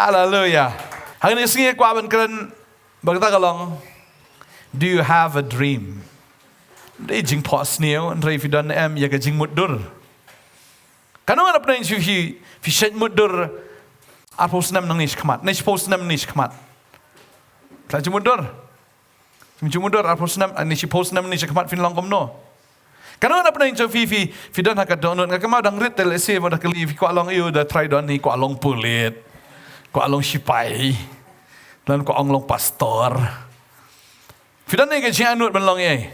Hallelujah. Hari ni sengi aku akan keren berkata kalong, do you have a dream? Dia jing pot snew, andai fidan em ya ke jing mudur. Kanong ada pernah fi shet mudur, apos nam nang nish kamat, nish pos nam nish kamat. Kalau jing mudur, apos nam nish pos nam nish kamat fin long komno. Kanong ada pernah fi fidan hakat donut, ngakama dang rit telesi pada kali fi kualong iu dah try don ni kualong pulit. Ko along sipai dan ko anglong pastor fidan ni ke jing anut benlong ye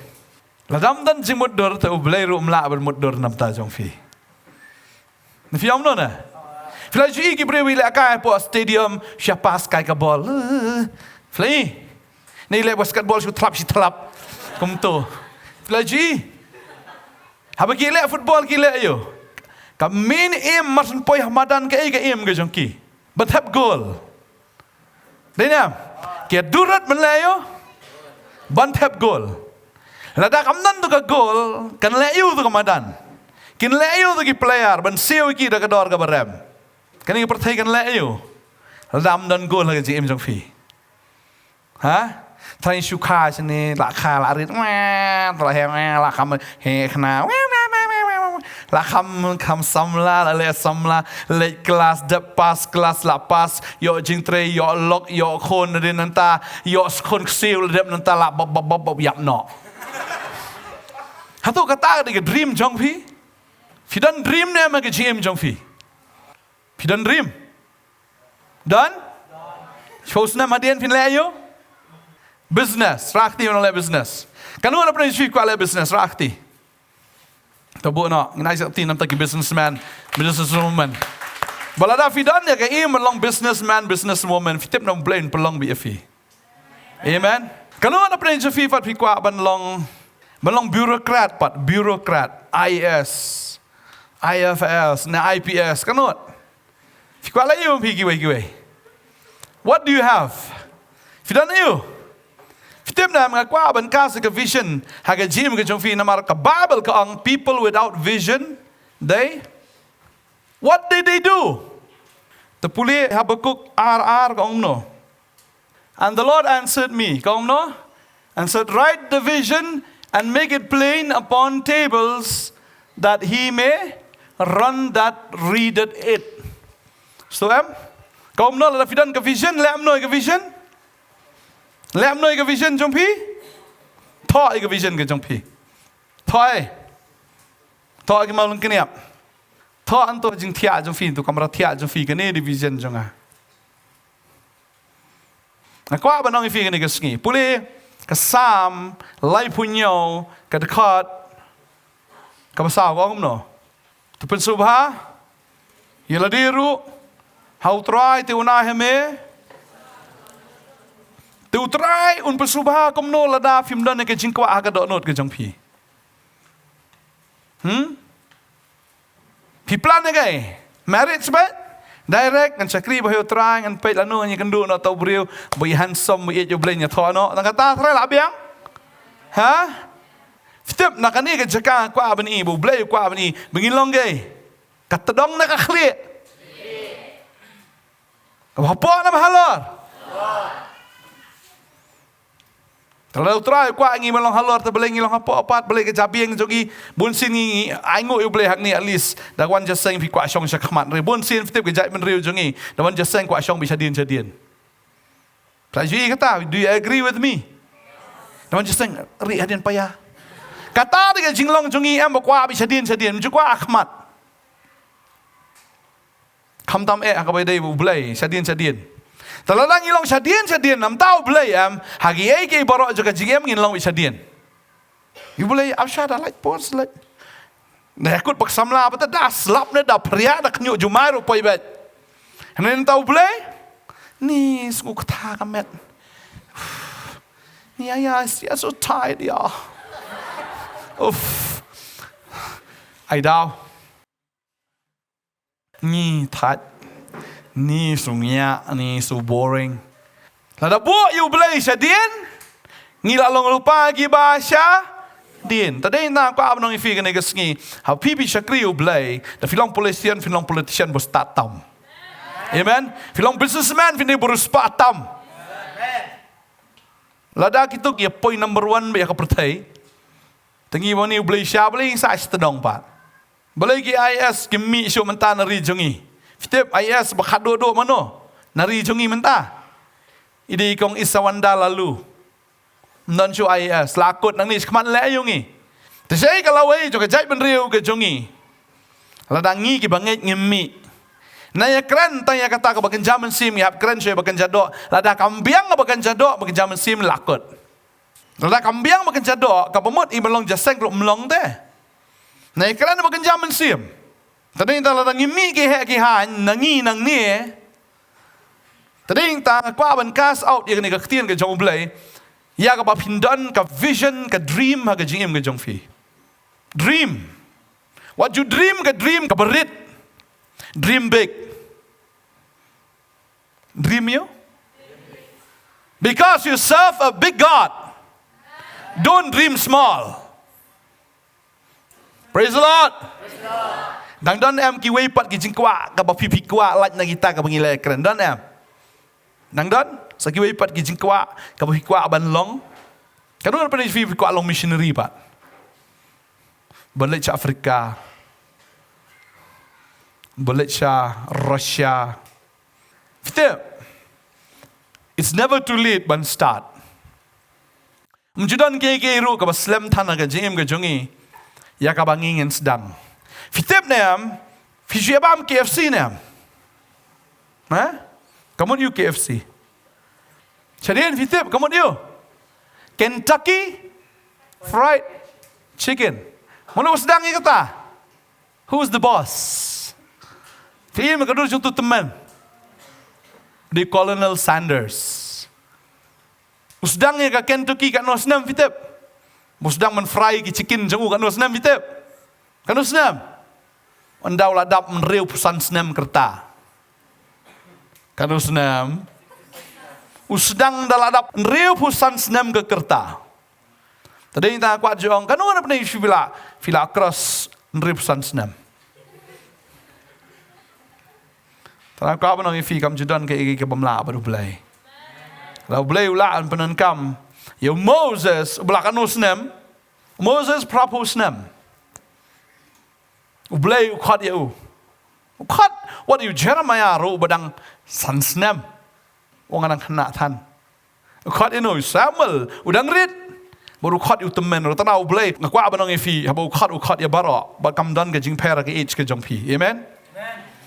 ladam dan jing mudur te ublai ru mla ber mudur nam ta jong fi ni fi amno na fila ju ki brewi le ka po stadium siapas kai ka bol fly ni le basketball su trap si trap kum to fila ju haba ki le football ki le yo ka min em masun poi hamadan ke em ke jong ki but have goal. Dena, kia durat melayu, but have goal. Lada kamdan tu ke goal, kan layu tu kemadan. Kin layu tu ki player, ban siu ki dah kedor ke berem. Kan ini pertai kan layu. Lada amdan goal lagi jim jong fi. Ha? Try suka sini, lakha larit, lah kam he kena. La kam samla le samla le kelas depas kelas lapas yo jing tre yo lok yo kon de nanta yo kon sil de nanta la bob yap no hatu kata de dream jong phi fidan dream ne ma ke gm jong phi fidan dream dan shows na madien fin le yo business rakti on le business kanu na pren fi kwa le business rakti tabu no ngai sakti nam taki businessman businesswoman balada fidan ya ke im long businessman businesswoman fitip nam plain pelong bi fi amen kanu na pren fi fat fi kwa ban long bureaucrat pat bureaucrat IS IFS na IPS kanu fi kwa la yu fi giwe what do you have fidan you Fitim na mga kwa ban ka sa vision haga jim ka jong fi na mar ka Bible ka ang people without vision what did they do? The puli Habakuk RR ka no. And the Lord answered me ka no and said write the vision and make it plain upon tables that he may run that readeth it. So ka no la fidan ka vision le no ka vision Lem noi ke vision jong pi, thoi ke vision ke jong pi, thoi ke malung keniap, thoi anto jing thia jong fi tu kamera thia jong fi ke ne di vision jong ah. Aku apa nong fi ke ne ke sengi, puli ke sam, lai punyo, ke dekat, ke besar kau no, tu pun subha, yela diru, hau try te unah me. Tu try un pesubha komno lada film dan ke jingkwa aga donot ke jangpi. Pi plan ke marriage bet direct and chakri bahyo try and pay lanu ni kandu no tau brio boy handsome boy jo blenya tho no nang kata try la biang. Ha? Fitip nak ni ke jaka kwa bani bu blay kwa bani bengin long ge. Kat dong nak khli. Apa na bahalor? Kalau try kuat ngi melong halor terbeleng ngi long apa boleh ke jabieng jogi bunsin ngi aingo you boleh hak ni at least da wan just saying fi kwa shong sha khamat re bunsin fitip ke jai men riu jongi da wan just saying kwa shong bi chadien Plajui kata do you agree with me da wan just saying ri hadian paya kata de jinglong jongi em kwa bi chadien ju kwa akhmat khamtam ka bai dei bu blai chadien Talalang ilong sadian nam tau belai hagi ke borok juga jigem ngilong sadian. You boleh afsyad like pos like. Dah akut pak samla apa dah slap dah pria dah kenyuk jumai rupai bet. Nen tau belai? Ni suku kata kamet. Ni ayah so tired ya. Uff. Ai dau. Ni tired. Ni sungnya, ni so boring. Lada buat you belai sadian, ngila long lupa lagi bahasa din. Tadi nak aku abang ngi figure negas ngi. How people shakri you belai. The film politician bos tatam. Amen. Filong businessman fini beruspa atam. Lada kita kia point number 1 biar kepertai. Tengi wani beli sya beli sa setedong pat. Beli ki IS ki mi syo menta nari jongi. Fitip IS bakado do mano. Nari jongi menta. Idi kong isawanda lalu. Non syo IS lakut nang ni keman le yongi. Tesai kalau wei jo kejai benriu ke jongi. Ladangi ki banget ngemi. Naya keren tanya kata ke bagan jaman sim yap keren syo bagan jadok. Lada kambiang bagan jadok bagan jaman sim lakut. Lada kambiang bagan jadok ka pemut i melong jaseng kluk melong teh. Naya keren bagan jaman sim. Tadi ta lada ngemi ki he ki han nangi nang ni. Tadi ta kwa ban cast out ye ni ka ktien ke jong blai. Ya ka pindan ka vision ka dream ha ka jingim ke jong fi. Dream. What you dream ka berit. Dream big. Dream you? Because you serve a big God. Don't dream small. Praise the Lord. Dang don em ki wei pat ki jing kwa ka ba pipi kwa laj na kita ka bangile keren don em. Dang don sa ki wei pat ki jing kwa ka ba kwa ban long. Ka don pa ni fi kwa long missionary pat. Balik sa Afrika. Balik sa Russia. It's never too late but start. Mjudan ke ru ka baslam thana ka jim ka jongi ya ka bangingin sedang. Fitip nem fijebam KFC nem. Ha? Kamu you KFC. Chadian fitip kamu you. Kentucky Fried Chicken. Mana sedang ni kata? Who's the boss? Film kedua contoh teman di Colonel Sanders. Usdangnya ke Kentucky kat Nosnam fitip. Musdang men-fry ki chicken jengu kat Nosnam fitip. Kat Nosnam. Andau ladap menriu pusan senam kerta. Kat Nosnam. Usdang dah ladap menriu pusan senam ke kerta. Tadi kita kuat jong. Kanu mana pernah isu fila cross menriu pusan senam. Tanah kau pun ngi kam judan ke igi ke bamla baru belai. Lau belai ulaan penan kam. Ya Moses belakang usnem. Moses prapu usnem. Belai ukat ya u. Ukat what you Jeremiah ru badang san snem. Wong anang kena tan. Ukat inu Samuel udang rit. Baru ukat you temen ru tanah belai ngakwa pun ngi haba ukat ya barok. Ba kam dan ke jing pera ke age ke jong pi. Amen.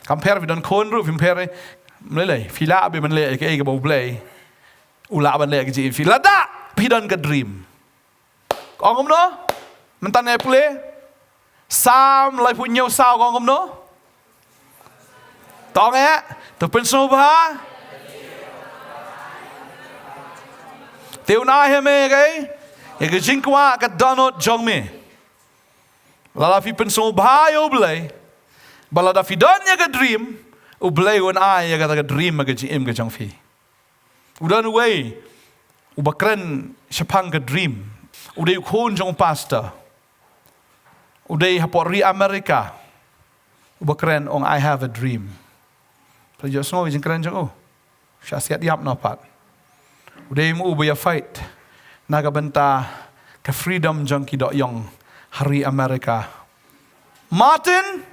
Compare with don kon ru compare melai fila be man le ke ke bau play ula ban le ke ji fila da pidon ke dream ong no mentan e play sam lai pu nyau sao ong no tong e to pen so ba teu na he me ke jing kwa ka donot jong me la fi pen so ba yo play Balada fidannya ke dream, ublay wan ay kata ke dream ke jim ke jangfi. Udan way, ubakren sepang ke dream, uday ukon jang pastor, uday hapori Amerika, ubakren ong I have a dream. Pelajar semua jeng keren jang syasiat diap napat. Uday mu ubaya fight, naga benta ke freedom jang kidok yong hari Amerika. Martin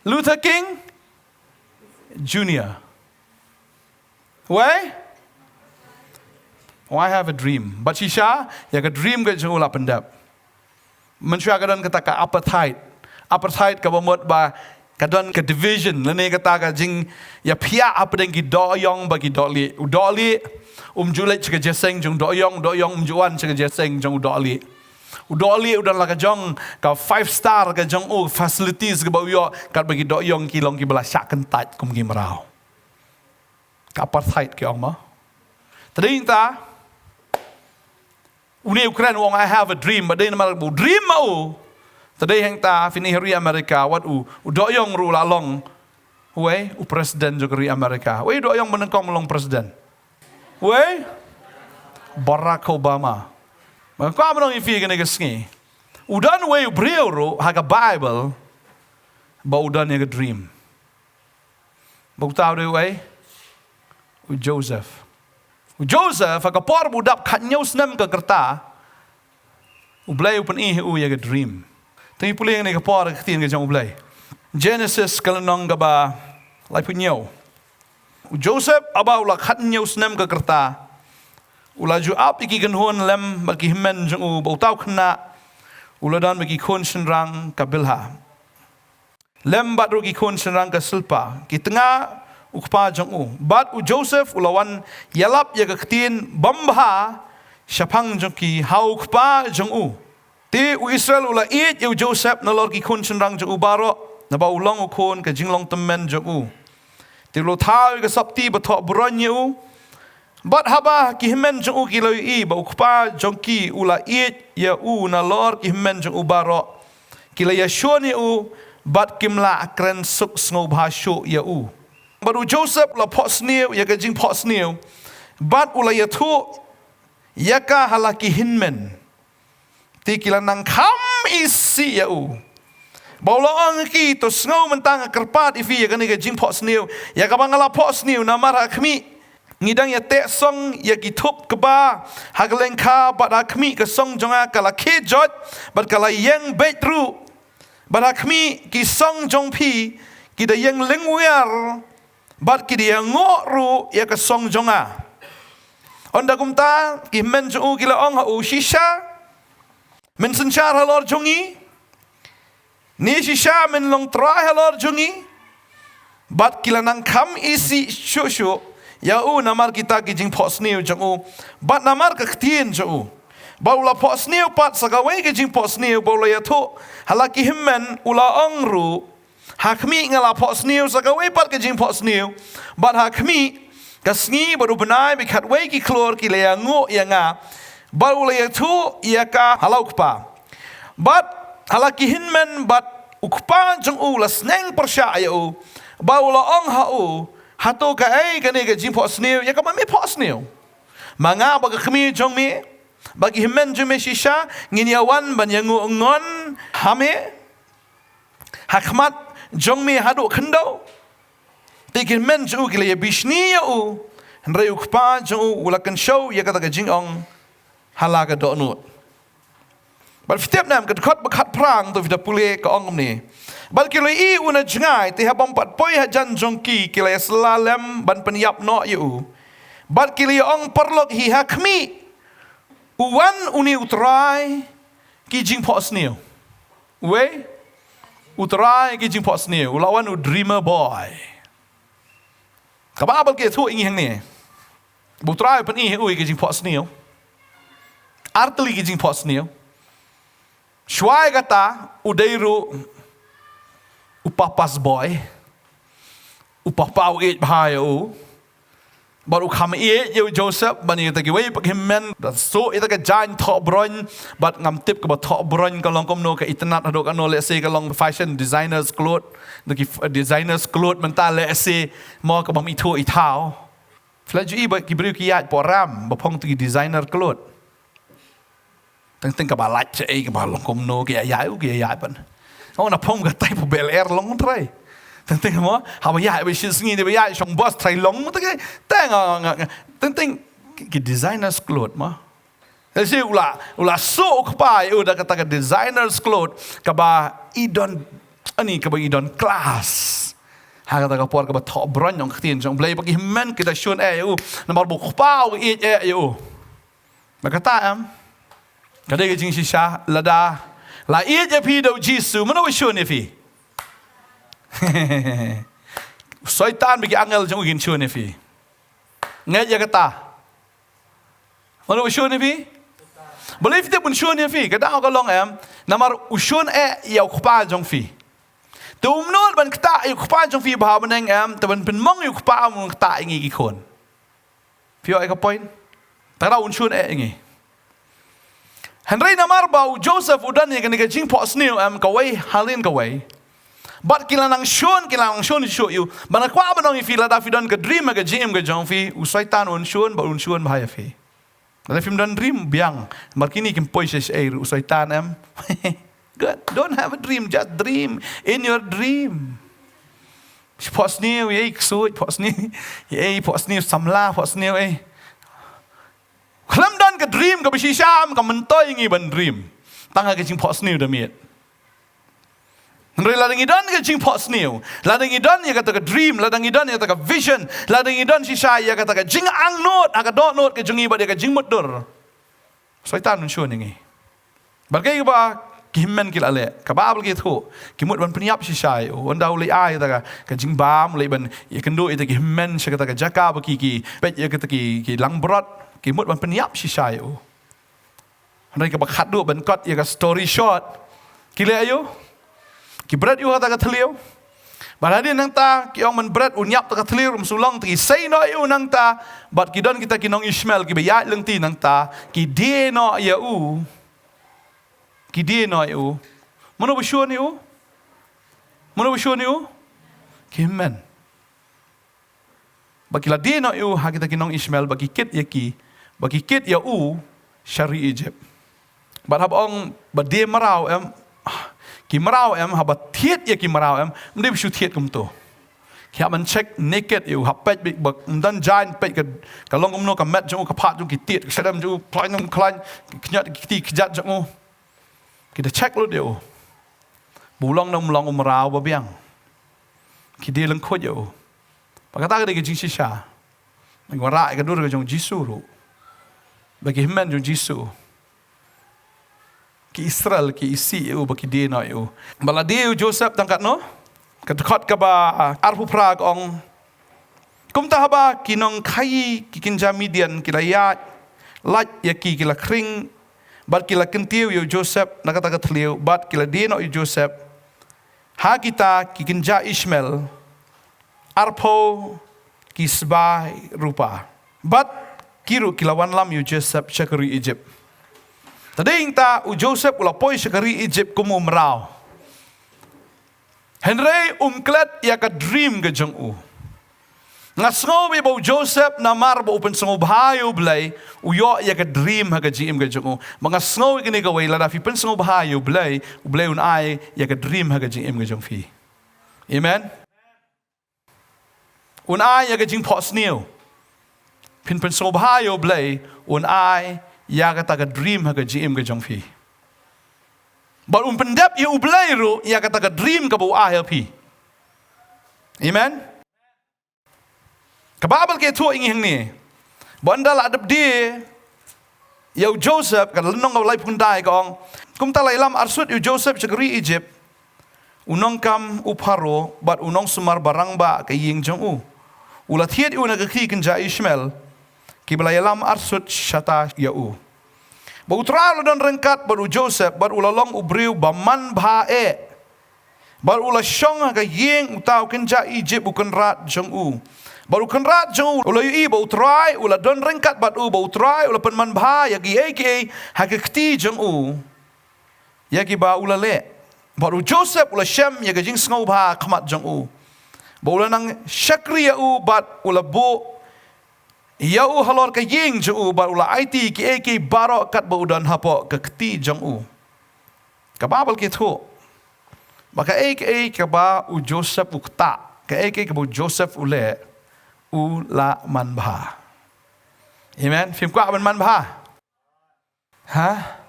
Luther King Jr. Why? Oh, I have a dream. But Shisha, ya ke dream ke jauh lah pendap. Manusia kadang kata ke apartheid. Apartheid ke bamut ba kadang ke division. Lene kata ke jing ya pihak apa dengan doyong bagi doli. Doli julet cek jeseng jung doyong juan cek jeseng jung doli. Udoli udah lah kejong ka 5 star kejong facilities ke bau yo kat bagi dok yong kilong ki bela syak kentat kum gi merau. Ka apartheid ke ong ma. Tadi ta uni Ukraine wong I have a dream but then mal dream mau. Tadi hang ta fini hari Amerika wat dok yong ru la long. We presiden juga ri Amerika. We dok yong menengkong melong presiden. We Barack Obama. Kau apa nong ifi kena kesengi? Udan way brio ro haga Bible, ba udan ya ke dream. Bau tahu dia wei. Joseph. Joseph agak por budap katnya usnam ke kerta. Ublay upan ya ke dream. Tapi pulih ni ke por ketin ke jang ublay. Genesis kalanong gaba lai punyo. Joseph aba ula katnya usnam ke kerta. Ula juap iki genhon lem bagi himen jang bau tahu kena. Ula dan bagi kon senrang kabilha. Lem bat rugi kon senrang ke silpa. Ki tengah ukpa jang bat Joseph ulawan yalap ya ketin bambha syapang jang ki hau ukpa jang ti Israel ula it Joseph nalor ki kon senrang jang baro na ba ulang kon ke jinglong temen jang ti lo thau ke sapti bathok bronyu bat haba ki himen jang ki lo I ba ukpa jang ki ula it ya nalor ki himen jang baro ki la ya shoni bat kimla akren suk sngo bhasho ya baru Joseph la pot snew ya gajing pot snew bat ula ya tu ya ka halaki hinmen ti kila nang kam isi ya baula ang ki to snow mentang kerpat ifi ya gani gajing pot snew ya ka bangala pot snew na mara khmi ngidang ya te song ya gitup ke ba hagleng ka bat khmi ke song jonga kala ke jot bat kala yang betru bat khmi ki song jong pi ki da yang lengwer bat ki dia ngoru ya ke song jonga onda kumta ki men ju kila ong ha shisha men senchar halor jongi ni shisha men long try halor jongi bat kila nang kam isi shushu ya namar kita ki jing posniu jongu bat namar ka ktien jo baula posniu pat sagawai ki jing posniu baula ya to halaki himmen ula ongru hakmi ngala pot snew sakawai pat ke jing pot snew bat hakmi kasngi baru benai bi khatwai ki klor ki le ngo ya nga baru le tu ya ka halaukpa bat halaki hinmen bat ukpa jong la sneng persha ya baru la ong ha hato ka ai ka ne ke jing pot snew ya ka me pot snew manga ba khmi jong me bagi himen jong me shisha nginiawan ban yang ngon hame hakmat jong mi hadu khando tikin men ju kile ya bishni ya ndre ukpa ju ulakan show ya kata jing ong halaga do nu bal fitep nam kat khot bakhat prang to vida pule ka ong ni bal kile I una jngai ti habam pat poi ha jan jong ki kile slalem ban penyap no yu bal kile ong perlok hi hakmi uwan uni utrai ki jing pos niu we utrai ki jing pot snew lawan dreamer boy kababal ke thu ingi hang ni butrai pen I ki jing pot snew artli ki jing pot snew shwai kata udairu upapas boy upapau it bhai baru kham Joseph bani ta ki wei pak himmen so ita ka jan thok bron bat ngam tip ka ba thok bron ka long kom no ka internet adok ano le se ka long fashion designers cloth the designers cloth menta le se mo ka bam I thu I thao flaju I ba ki bru ki yat poram ba phong ti designer cloth teng ka ba lach e ka ba long kom no ki ya pan ho na phong ka tai po bel air long trai teng mo ha ba ya be shis ngi de ba ya shong boss trai long mo teng teng ki designers cloth ma ese ula so pa da kata designers cloth ka ba idon ani ka ba idon class ha kata ka por ka ba top bron yong ktien jong blai ba ki men kita shun na mar bu pa ba kata ka de jing shisha lada la pi do jisu mo no shun ifi Soitan bagi angel jang ugin shun ifi. Ngai ya kata. Mana ushun ifi? Boleh kita pun shun ifi. Kata aku long namar ushun ya ukpa jang fi. Tu umnol ban kata ya ukpa jang fi bah beneng taban pen mong ya ukpa mong kata ingi ikon. Pio eka point. Tara ushun ingi. Henry namar bau Joseph udan ya kena jing pot snew kawai halin kawai. But kilanang shun show you. Bana kwa banong ifila da fi don ka dream ka jim ka jong fi usaitan un shun ba un shun bahaya fi. Da film don dream biang. Markini kim poises air usaitan Good. Don't have a dream, just dream in your dream. พอสนิวสวยพอสนิวพอสนิวสำลาพอสนิวคลำดันกับดรีมกับบิชิชามกับมันต้อยงี้บันดรีมตั้งแต่จริงพอสนิวเดมีดNri ladang idan ke jing pot snew. Ladang idan ya kata ke dream, ladang idan ya kata ke vision, ladang idan sisa ya kata ke jing ang note, aga dot note ke jungi ba dia ke jing mudur. Syaitan mensyun ini. Bagai ba kimmen kila le, kababel gitu. Kimut ban peniap sisa yo, anda ulai ai kata ke jing bam ulai ban ya kendo itu kimmen saya kata ke jaka ba ki pet ya kata ki langbrot, kimut ban peniap sisa yo. Anda ke bakat do ban kot ya ke story short. Kila ayo. Ki berat yu kata kathliu. Baladi nang ta ki ong man berat unyap ta kathliu sulong ti say no yu nang ta bat ki don kita kinong Ishmael ki bayat leng ti nang ta ki die no ya u. Ki die no yu. Mono besyon yu? Mono besyon yu? Ki men. Bakila die no yu ha kita kinong Ishmael bagi kit ya ki bagi kit ya u syari Egypt. Bat hab ong ba die marau ki marau habat thiet ya ki marau mde bisu thiet kum to ki man check naked you hapet big bak dan jain pet ka long no ka met jong ka phat jong ki tiet sedam ju plai nom klan knyat ki kjat jong ki da check lo deu bulong nom long marau ba biang ki de lang khot yo pakata ka de ki shisha ngora ka dur ka jong jisu ro ba ki men jong jisu ki Israel ki isi eu baki dia no eu bala dia Joseph tangkat no kadkhot ka ba arpu prag ong kum ta ba kinong khai ki kinja Midian kilaya lat ya ki kila kring bat kila kentiu eu Joseph nakata ka thliu bat kila dia no eu Joseph ha kita ki kinja Ishmael arpo ki sba rupa bat kiru kilawan lam eu Joseph chakari Egypt Tading ta u Joseph ula poi sekari Egypt kumu merau. Henry klet ya ka dream ke jeng u. Ngasngo bi bau Joseph na mar bo open sngo bahayo blay u yo ya ka dream ha ka jim ke jeng u. Mangasngo kini ka way lada fi pen sngo bahayo blay u blay un ai ya ka dream ha ka jim ke jeng fi. Amen. Un ai ya ka jing pos new. Pin pen sngo bahayo blay un ai ya kata ka dream ha ka GM ka jong fi. But pendap ya ublay ro ya kata ka dream ka bu ah pi. Amen. Kababal ke tu ingin ni. Bandal adab dia ya Joseph ka lenong ka lai pundai kong. Kum ta lai lam arsut yu Joseph chakri Egypt. Unong kam uparo but unong sumar barang ba ka ying jong u. Ulat hiet u na ka ki kenja Ishmael. Kibalayalam arsut syata yau. Bau terlalu dan rengkat baru Joseph baru ulalong ubriu baman bae. Baru ulah syong ka yeng utau kenja Egypt bukan rat jong u. Baru kan rat jong u ulah yu bau try ulah don rengkat batu bau try ulah penman ba ya gi aka hakekti jong u. Ya gi ba ulah le. Baru Joseph ulah syam ya ga jing sngo ba khamat jong u. Bau ulah nang syakri u bat ulah bo Yau halor ka yeng jong u ba ula IT ki eki baro kat ba udan hapo ka kti jong u. Ka babal ki thu. Maka eki ka ba u Joseph ukta. Ka eki ka ba Joseph ule ula manbha. Amen. Film kwa man manbha. Ha?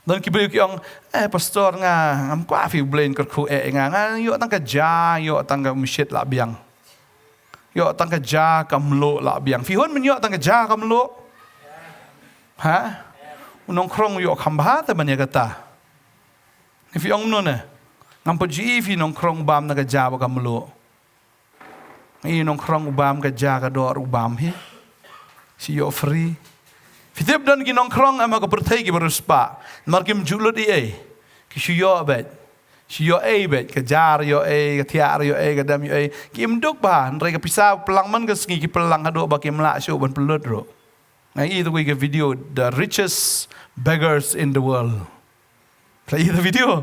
Dan ki beli ki ong pastor nga am kwa fi blain ka khu nga yo tang ka ja yo tang ka mshit la biang. Yo tang keja kamlo la biang. Fihon men yo tang keja kamlo. Ha? Unong krong yo kambha ta manya kata. Ni fi ong no ne. Ngam ji fi nong krong bam na keja ba kamlo. Ni nong krong bam keja ka dor ubam hi. Si yo free. Fitip dan ki nong krong ama ka pertai ki beruspa. Markim julut i ki si yo bet. Si yo bet kejar yo ka tiar yo ka dam yo ki imduk ba nrai ka pisa pelang man ka sengi ki pelang hado ba ki mla syo ban pelut ro ngai itu ki video the richest beggars in the world play the video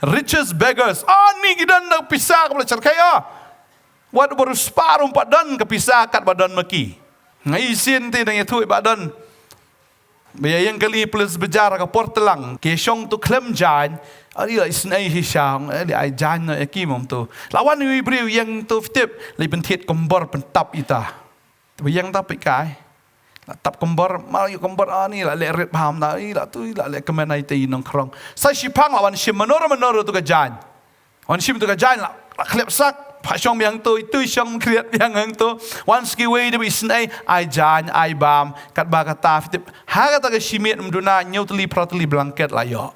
richest beggars ni gidan na pisa ka belajar kaya wat baru separuh padan ka pisa kat badan maki ngai sin ti nang itu badan Bayang kali plus bejar ka portelang ke syong tu klem jan Ari la isnai hi syang, ali ai jan na ekimom tu. Lawan ni Ibreu yang tu fitip, li pentit kembor pentap ita. Tapi yang tak pikai. Tap kembor, mal yu kembor ani la le ret paham na, la tu la le kemenai te nong krong. Sai sipang lawan sim menora tu ka jan. Wan sim tu ka jan la klep sak. Pak syong yang tu itu syong kriat yang tu. Wan ski way de isnai ai jan ai bam kat ba kata fitip. Ha kata ka simit mduna nyutli pratli blanket la yo.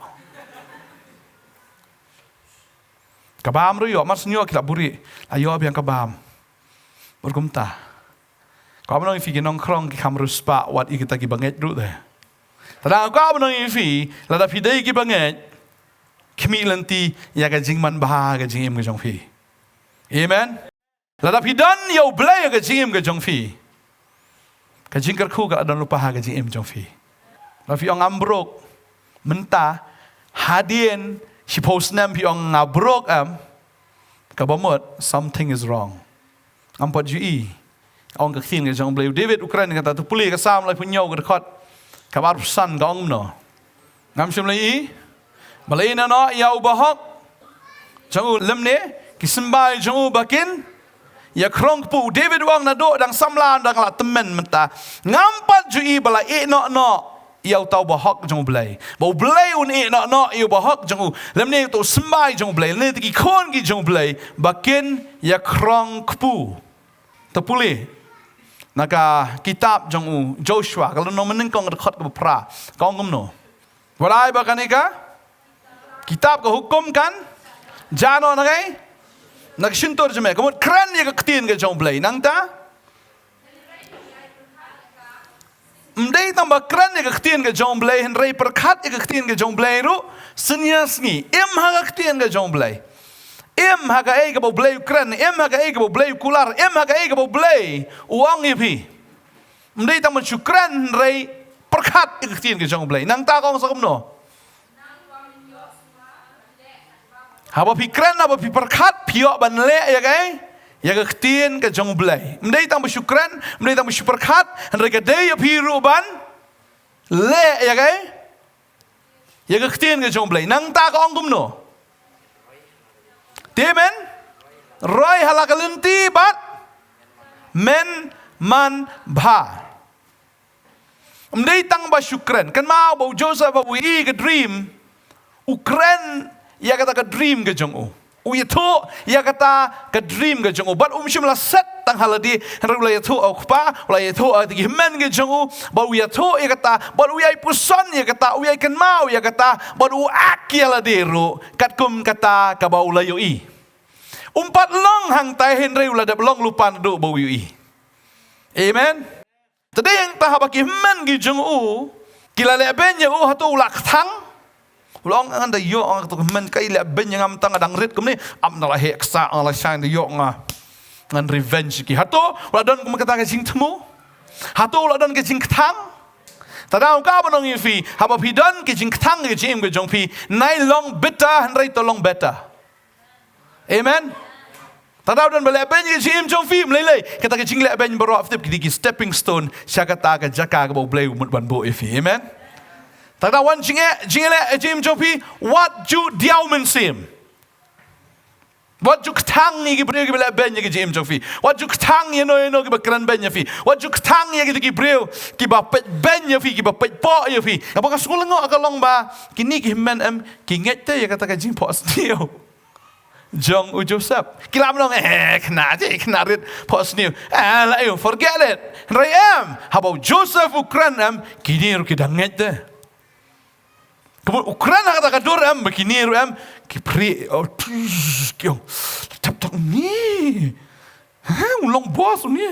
Kabam ru yo mas nyo kila buri. Ayo biang kabam. Berkumta. Kau menang ifi nong krong ki kamru spa wat i kita ki banget ru deh. Tadang kau menang ifi lada pidai ki banget. Kemi lenti ya ka jingman bah ka jingim ka jong fi. Amen. Lada pidan yo blay ka jingim ka jong fi. Ka jingkar ku ka adon lupa ka jingim jong fi. Lafi ong ambrok menta hadien si posnam pi ong ngabrok kabamot something is wrong. Ampat jui ong ka khin ka jong blay David Ukraine kata tu puli ka sam lai punyo ka khot kabar san ka ong no. Ngam sim lai balai na no ya ubahok jong lemne kisembai jong bakin ya krong pu David wang na do dang samlan dang la temen menta ngampat jui bala no iau tau bahok jong blay bau blay un no iau bahok jong lemne tu sembai jong blay ne ti kon gi jong blay bakin ya krong pu tepuli naka kitab jong Joshua kalau no menengkong dekat ke pra kau ngomno walai bakanika kitab ke hukum kan jano nagai nagsintor jeme kamut kran ya ketin ke jong blay nang ta mdei tambah kran ya ketin ke jong blay henrei perkat ya ketin ke jong blay ru senyasngi ha ketin ke jong blay ha ka ei ke bo blay kran ha ka ei ke bo blay kular ha ka ei ke bo blay uang ipi mdei tambah syukran henrei perkat ya ketin ke jong blay nang ta kong sakumno haba pikran haba piperkat piok ban le ya kai ya ka ktien ka jong blai mdei tang bersyukran mdei tang bersyuperkat henre ka dei piru ban le ya kai ya ka ktien ka jong blai nang ta ka ong kumno temen roi halakalenti bat men man bha mdei tang bersyukran kan mau bau Joseph bau i ka dream Ukraine ya kata ke dream ke jong u itu ya kata ke dream ke jong u but shimla set tang haladi henry ula itu au kpa ula itu tigi men ke jong u but ya to ya kata but ai puson ya kata ai kan mau ya kata but ak ya ladero kat kum kata ka bau la yoi umpat long hang tai henry ula da long lupan do bau yoi amen tadi yang tahabaki men ke jong u kila le ben ya u hatu ula thang Long ang da yo ang to men kai le ben yang am tang adang rit kumni am na la heksa ang la shine da yo nga ngan revenge ki hato wala don kum kata ka jing temu hato wala don ka jing thang tadau ka bonong ifi haba pi don ka jing thang ka jing ka jong pi nai long beta han rai to long beta amen tadau don bele ben ka jing jong pi mlele kata ka jing le ben baro after ki stepping stone syakata ka jaka ka bo blay mut ban bo ifi amen Tanda wan jing jopi what ju diau mensim. What ju ktang ni gibreu gibela ben ye jim jopi. What ju ktang ye no ki bakran ben ye fi. What ju ktang ye gibreu ki ba ben ye fi ki ba po ye fi. Apa ka sekolah ngo akalong ba kini ki men ki ngete ye kata ka jing po sniu. Jong u Joseph. Kilam long kena rit po sniu. La you forget it. Rayam. How about Joseph ukran kini ru ki danget de. Kemudian Ukraina kata kador begini ki pri kyo tap tak ni ulong bos ni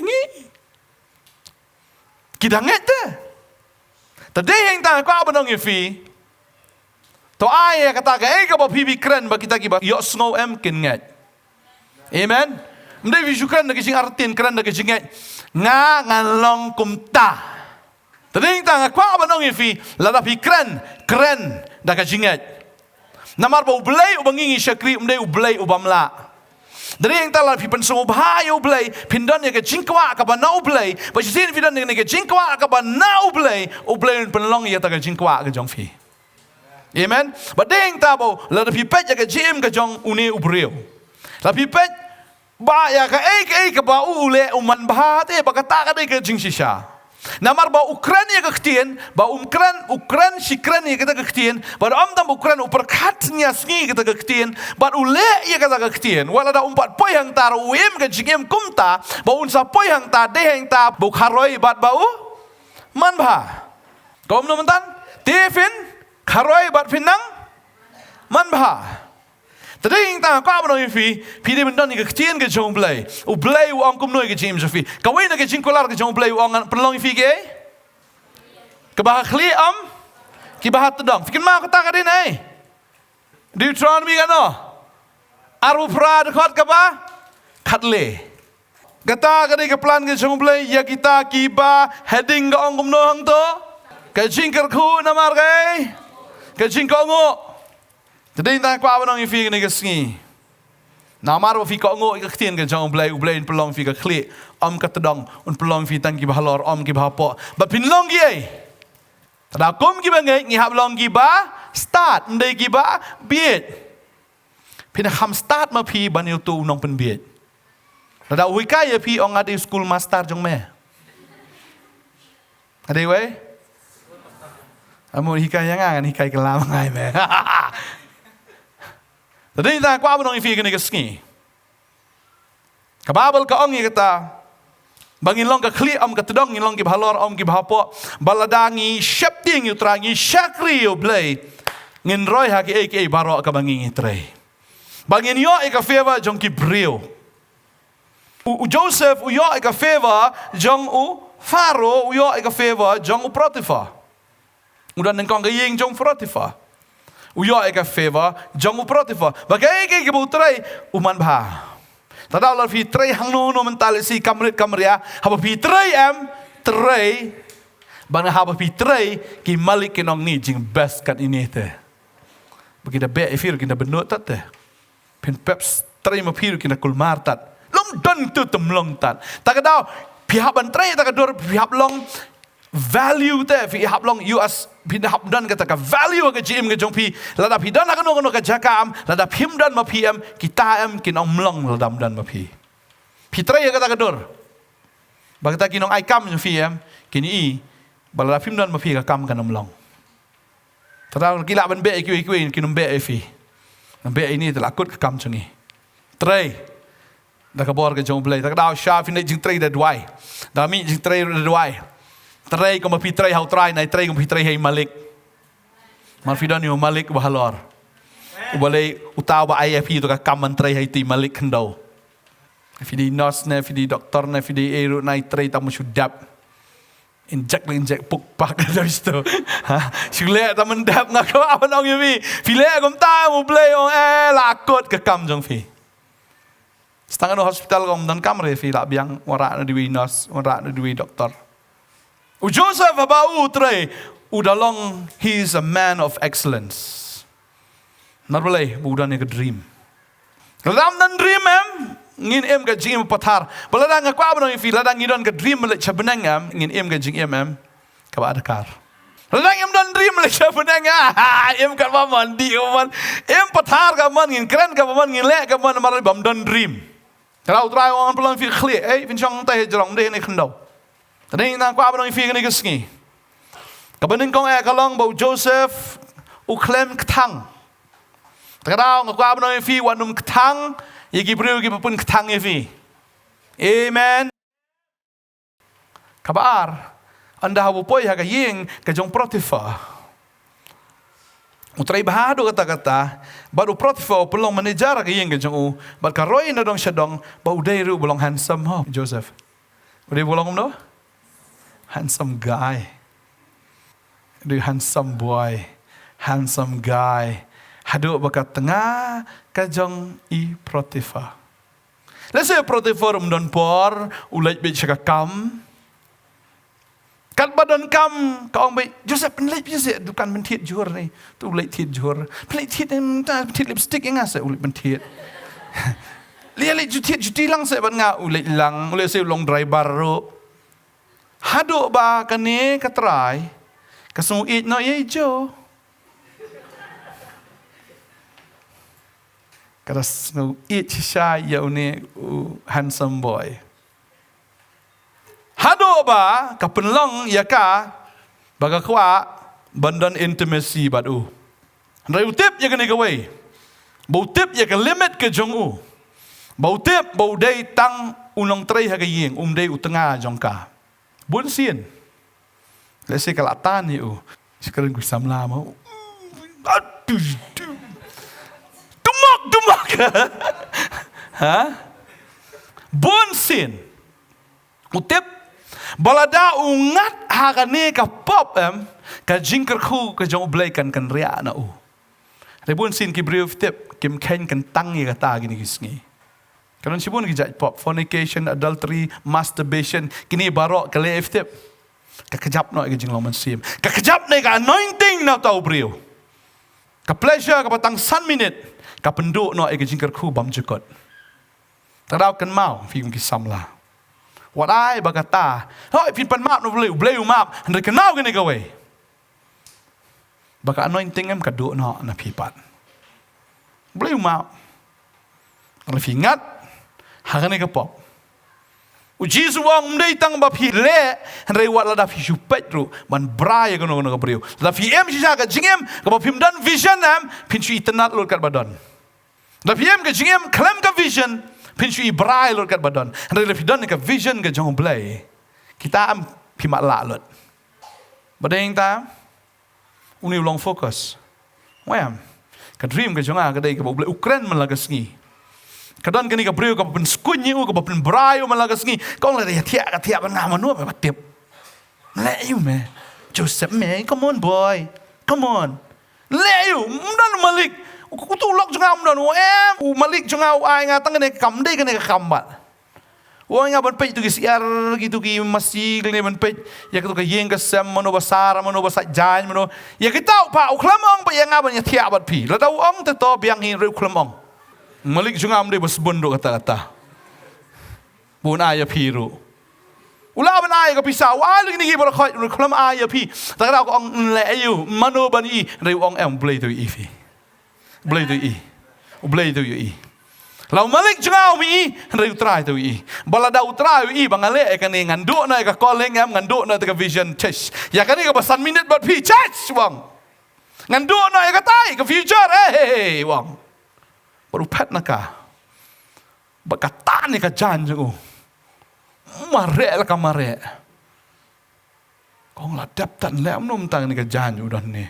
ki danget de tadi yang tang ko abanong ifi to ai kata ka ka ba pibi kren ba kita ki ba yo snow kin nget amen mdai vi Ukraina ki sing artin kren da ki sing nga ngalong kumta tading tang kwa banong ifi lada pi kren da ka jinget namar ba ublay ubangingi syakri umdai ublay ubamla dari yang tala pi pensung ubhay ublay pindon ya ka jingkwa ka ba na ublay ba sin pindon ya ka jingkwa ka ba na ublay penlong ya ta ka jingkwa ka jong fi Amen. Badeng ta bo la pi pet ya ka jim ka jong une ubreu. La pi pet ba ya ka ka ba ule uman ba te ba ka ta ka de ka jing shisha. Namar ba Ukraina ka ktien ba Ukran shikran ya ka ktien ba am Ukran uperkatnya sngi ka ktien ba ule ya ka ktien wala da umpat poi hang tar uem ka jingem kumta ba unsa poi hang ta de hang ta bu kharoi bat ba u man ba. Kom no mentan Tefin kharoi bat pinang man ba. Tading ta ka ba no fi de mendan ni ka ktien ka jong blai u blai u ang kum noi ka jim fi ka wei na ka jing kolar ka jong blai u ang pelong fi ke ka ba khli am ki ba hat dong fikin ma ka ta ka din ai Deuteronomy ka no aru pra de khot ka ba khat le kata ka de ka plan ka jong blai ya kita ki ba heading ka ang kum no hang to ka jing kar khu na mar ka jing ko ngo Tading ta kwa ba nang fi ni ka sngi. Na mar fi ko ngo ka ktien ka jong blai u blai pelong fi ka khli am ka tadong un pelong fi tan ki ba halor am ki ba po. Ba pin long gi ai. Tada kum ki ba ngai ngi hab long gi ba start ndai gi ba biet. Pin kham start ma phi ban yu tu nong pen biet. Tada ui ka ya phi ong adi school master jong me. Ade we? Amun hikai yang ngan hikai kelam ngai me. Tadi ta kwa ba nong fi ka ni ka sngi. Ka babel ka ong ye kata bangin long ka khli am ka tedong ngin long ki bhalor om ki bhapo baladangi shapting yu trangi shakri yu blai ngin roi ha ki ek baro ka bangin tre. Bangin yo e ka feva jong ki brio. U Joseph u yo e ka feva jong u Faro u yo e ka feva jong u Potiphar. Udan nang kong ka ying jong Potiphar. Uyo eka favor jong u Potiphar. Bagai ke butrai uman ba. Tada lar fi trai hang no mental si kamria haba fi trai trai bang haba fi trai ki malik kinong ni jing best kat ini te. Bagi da be ifir kinda benut tat te. Pin peps trai ma pir kinda kulmar tat. Lom don tu temlong tat. Takadau pihak ban trai takador pihak long value te fi hab long you as pi hab dan kata ka value ka jim ka jong pi lada pi dan ka no ka jakam lada phim dan ma pm kita kinong mlong ladam dan ma pi trai kata ka dor bagata kinong ai kam fi kini i balada phim dan ma pi ka kam ka mlong tara kila ban be ki kinong be fi be ini telakut ka kam chungi trai da ka bor ka jong play ta da sha fi ne jing trai da dwai da mi jing trai da dwai Trai ko mapi trai hau trai nai trai ko mapi trai hei malik. Malfidan yo malik bahalor. Ubale utaw ba ai fi to ka kam trai hei ti malik kendo. Fi di nurse ne fi di doktor ne fi di eru nai trai tamu sudap. Injek puk pak dari situ. Ha, sule tamen dap ngako apa nong yo fi. File kom ta mo play on lakot ke kam jong fi. Setengah no hospital kom dan kamre fi la biang ora na diwi nurse, ora na diwi doktor. Joseph abau trai udalong he is a man of excellence. Narbale budan ni ka dream. Ladam dan dream ngin ka jing pathar. Baladang ka abang fi ladang ngidon ka dream le chabenang ngin ka jing ka ba adakar. Ladang dan dream le chabenang ka ba mandi man pathar ka man ngin kren ka man ngin le ka man mar bam dan dream. Kalau try on pelong fi khli fin chong tai jrong de ni khandau. Tadi na kwa abang fi ni kesngi. Kabening kong kalong bau Joseph uklem ktang. Takadao kwa abang fi wanum ktang yegi breu gi pun ktang fi. Amen. Kabar anda habu poi haga ying ka jong Potiphar. Utrai bahado kata-kata baru Potiphar pelong manager ka ying ka jong u. Bal karoi na dong syadong bau dairu belong handsome ho Joseph. Udah bolong no? Handsome guy. The handsome boy. Handsome guy. Haduk bakat tengah kajong i Potiphar. Let's say Potiphar don por ulai be kam. Kat badan kam kaong be Joseph penlai biasa dukan mentit jur ni. Tu ulai tit jur. Penlai tit tit lipstick engas ulai mentit. Lihat jutit lang se ban nga ulai lang ulai se long driver ro. Haduk ba kani katrai. Kasung it no ye jo. Kada ngau it sha ya une handsome boy. Hado ba ka penlong ya ka baga kwa bandan intimacy badu. Rai utip ya kene kawai. Bau tip ya ka limit ke jong u. Bau tip bau dei tang unong trai ha ka yeng dei utenga jong ka. Bun sien. Lese kalatan u. Sekarang ku samla mau. Dumak. Ha? Bun sien. Utip balada ungat ha ka ne ka pop ka jingker khu ka jong blai kan ria na u. Rebun sin ki brief tip kim ken kan tangi kata gini kisngi. Kanon sibun ki jaj pop fornication, adultery, masturbation kini barok ka left tip. Ka kejap no ki jing loman sim. Ka kejap ne ka anointing na tau brio. Ka pleasure ka patang san minute ka penduk no ki jing kerku bam jekot. Tadau kan mau fi ki samla. Wat ai bagata. Hoi fin pan map no bleu map. Andre kenau gini gawe. Baka anointing em kaduk no na pipat. Boleh mau. Kalau ingat, hagane ke pop. Uji suang mendai tang bapi le, henry wat lada fi supet ru, man brai kono ke beriu. La fi em sisa ke jingem, ke bapi dan vision em, pincu itenat lur kat badan. La fi em ke jingem, klaim ke vision, pincu i brai lur kat badan. Henry la fi dan ke vision ke jong blai. Kita am pi mak la lut. Badeng ta? Uni ulang fokus. Wayam. Ka dream ka jonga ka dai ka boleh Ukraine malagas ngi. Kadan kani ka breu ka pen skunyi u ka pen brayo malagas ngi. Kong la dia tiak ban ngamanu ba tip. Le you me. Joseph me, come on boy. Come on. Le you, mdan malik. Ku tu lok jonga mdan u malik jonga u ai nga tang ne kam dai ka ne ka kambat. Wah nga ban pej tu siar gitu ki masih ni ban pej ya tu ka yeng ka sem mano basar mano basat jan mano ya kita pa uklamong pa yang ngaban ya tiap bat pi la tau ong te to biang hin re uklamong malik jungam de bas bondo kata bun aya pi ru ula ban aya ka pisa wa ling ni bar khoi uklam aya pi ta ka ong le ayu mano ban i re ong em blai tu i fi blai tu i Lau malik jengau mi henry utrai tu i. Balada utrai i bangale e kani nganduk na ka calling am nganduk na ka vision church. Ya kani ka basan minute bat pi church wang. Nganduk na ka tai ka future eh wang. Baru pat na ka. Bakata ni ka jan jo. Mare la ka mare. Kong la dap tan le am nom tang ni ka jan jo dan ni.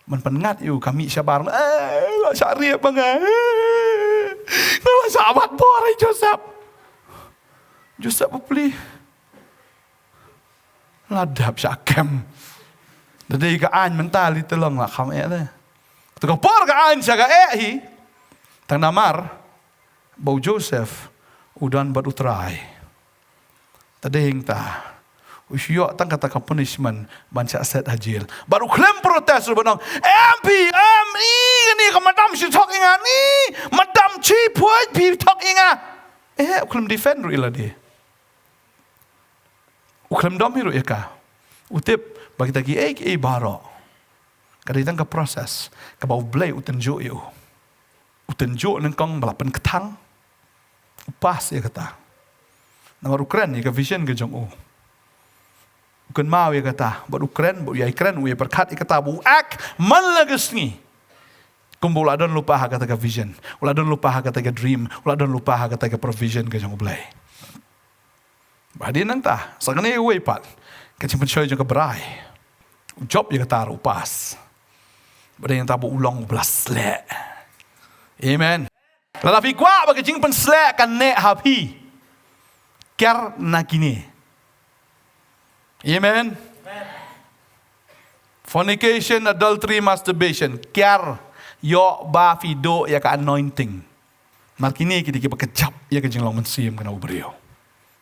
Man pengat you kami sabar la syariah bang Nama sahabat borai Joseph beli ladap syakem. Jadi ka an mental itu lang lah kami ada. Tuh por ka an syaga hi. Tang namar bau Joseph udan bat utrai. Tadi hingta. Usyok tang kata punishment banca set hajil. Baru klaim protes banang. Ni madam si talking ni. Madam chi puai pi talking klaim defend ru ila dia. Klaim dom hiru eka. Utip bagi tagi baro. Kadang tang ka proses ka bau blai utenjo yo. Utenjo nang kong balapan ketang. Upas ya kata. Nang Ukraine ka vision ke jong Bukan mau ya kata, buat Ukraine, buat Ukraine, buat berkat kata, buat ak malagas ni. Kumpul adon lupa kata ke vision, uladon lupa kata ke dream, uladon lupa kata ke provision ke jang belai. Badin nang ta, sangan ni uai pat, kecimpan show jang ke berai, job ya kata upas. Badin yang tabu ulang belas le. Amen. Lalapi kuat bagi jingpan slek kan nek hapi, ker nakini. Amen. Fornication, adultery, masturbation. Kiar yo ba fido ya ka anointing. Markini kita kejap ya ke jinglang mensim kena ubrio.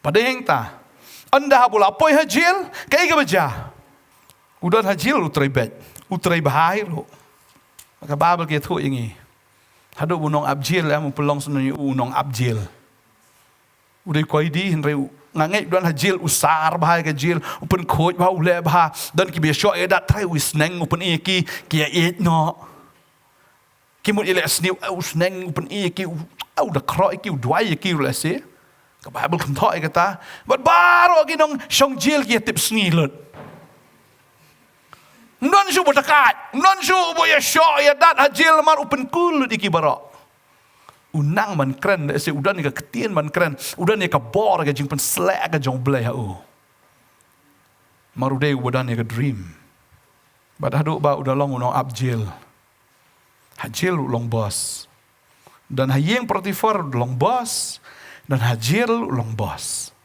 Pada yang ta. Anda pula poi hajil kai ka baja. Udan hajil utrai bet, utrai bahai ro. Maka babel ke tu ingi. Hado unong abjil ya mu pelong sunni unong abjil. Udai koi di henry ngangai dan hajil usar bahai ke jil upen khoj bah ule bah dan ki besok edat trai wisneng upen iki kia no Kimut ile sniu sneng upen ki da kro ki dwai ki lese. Ka Bible kum thoi kata, but baro ki nong song jil ki tip sni lut. Non su botakat, non su boya sho ya dat hajil mar upen kul iki baro. Unang man kren se udan ka ketien man kren, udan ka bor ka jing pen slek ka jong blai ha u. Marude udan ka dream. Bad hadu ba udah long unong abjil. Hajil long bos. Dan hayeng Potifar long bos. Dan hajil long bos.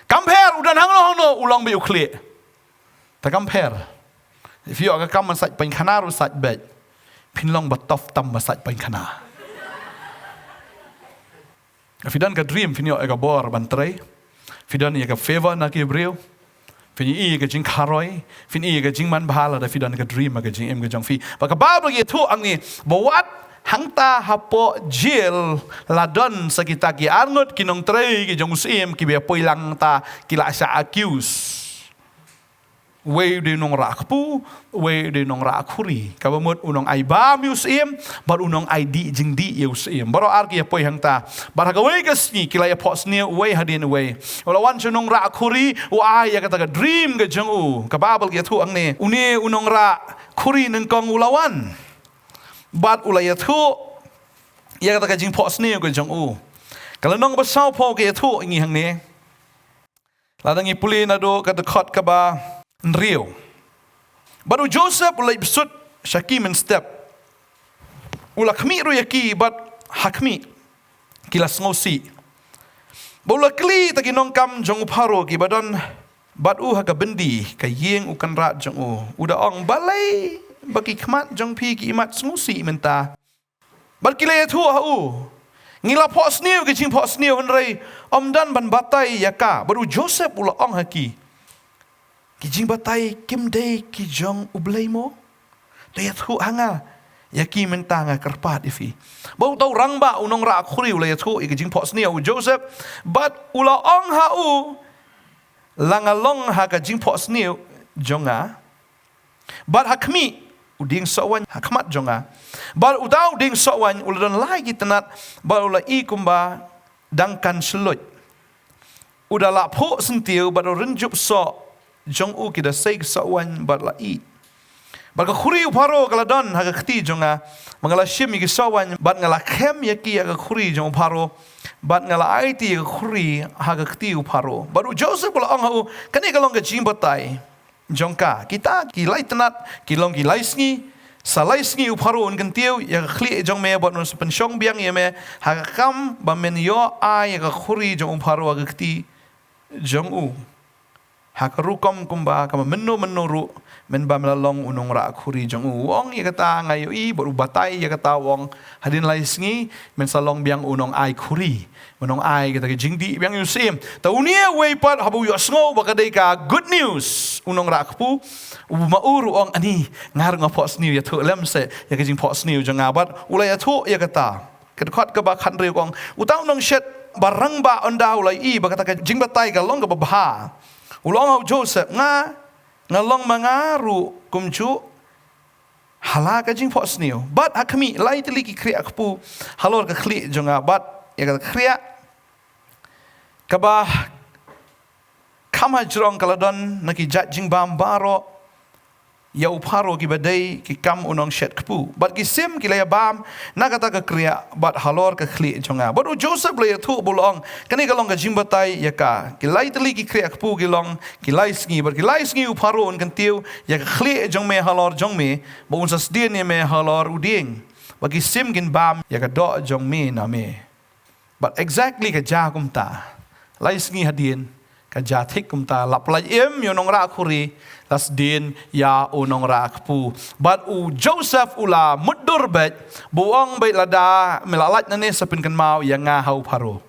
Compare udah hangno ulang be ukle. Ta compare. If you aga kam masaj pen khana ru saj bet. Pin long batof tam masaj pen khana. If you dan ka dream fin yo aga bor bantrai. If you dan ka favor na ki breu. Fin i ka jing karoi, fin i ka jing man bhala da fidan ka dream ka jing em ka jong fi. Ba ka Bible ye thu ang ni bawat hangta hapo jil ladon sakita ki arngot kinong trei ki jong sim ki be poilang ta kila sa accuse. Way de nong rakpu, way de nong rakhuri. Ka bamut unong ai ba museum, bar unong ai di jing di museum. Baro arki poi hangta. Bar ka way kasni kila ya pos ni way hadin way. Wala wan nong rakhuri u ai ya kata ka dream ka jong u. Ka Bible ki thu ang ni uni unong rakhuri nang kong ulawan. Bat ulaya thu ya kata ka jing pos ni ka jong u. Kalau nong basau po ki thu ngi hang ni. Ladang ipuli na do kata khot ka ba Rio. Baru Joseph ulai besut Shakim and step. Ula kami ru yaki but hakmi kilas ngosi. Bula kli taki nongkam jong uparo ki badon bat u haka bendi ka yeng ukan rat jong u. Uda ong balai bagi kmat jong pi ki imat ngosi menta. Bat kilai tu ha u. Ngila pos niu ki jing pos niu henrei omdan ban batai yaka. Baru Joseph ula ong haki. Kijing batai kim day ki jong ublay mo. Daya thu hanga. Yaki mentanga kerpat ifi. Bau tau rang ba unong ra khuri ulay thu ikijing pos niya u Joseph. But ula ong ha u. Langalong ha ka jing pos niya jonga. But hakmi uding sowan hakmat jonga. But utau ding sowan uladon lagi tenat. But ula ikumba dangkan selut. Udah lapo sentiu but renjup so. Jong u kita say sawan bat la i. Bat ka khuri uparo kaladon ha ka khti jonga mangala shim ki sawan bat ngala khem yaki ka khuri jong uparo bat ngala IT ka khuri ha ka khti uparo. Baru Joseph la ong hu kani kalong ka jing batai jongka kita ki lai tenat ki long ki lai sngi salai sngi uparo un kan tiu ya ka khli jong me bat no pen shong biang ye me ha ka kam ba men yo ai ka khuri jong uparo ka khti jong u. Hakarukom kumba kama menu ru men ba melalong unong ra khuri jong wong ya kata ngayo i baru batai ya kata wong hadin lai sngi men salong biang unong ai khuri unong ai kata jingdi biang yusim ta unia way pat habu yo sngo bakadai ka good news unong ra khpu mauru ong ani ngar ngo pos new ya thu lem se ya jing pos new jong abat ulai ya thu ya kata khot ka ba khan re kong utang nong shet barang ba onda ulai i ba kata jing batai ka long ka ba ulong hau Joseph ngalong mangaru kumcu halaka jing pos niu bat hakmi lai teli ki kriya kpu halor ka khli jonga bat ya ka kriya kaba kama jrong kaladon naki jat jing bam baro ya uparo ki badai ki kam unong shet kpu bat ki sim ki la bam na kata ka kriya bat halor ka khli jonga bat u Joseph le thu bulong kani ka long ka jing batai ya ka ki lai teli ki kriya kpu ki long ki lai sngi bat ki lai sngi uparo un kan tiu ya ka khli jong me halor jong me ba un sas din me halor uding ba ki sim kin bam ya ka do jong me na me but exactly ka ja kum ta lai sngi hadin ka ja thik kum ta lap lai em yo nong ra khuri las din ya unong ra kpu but u Joseph ula mudur bet buang bet lada melalat nane sapin kan mau ya nga hau paro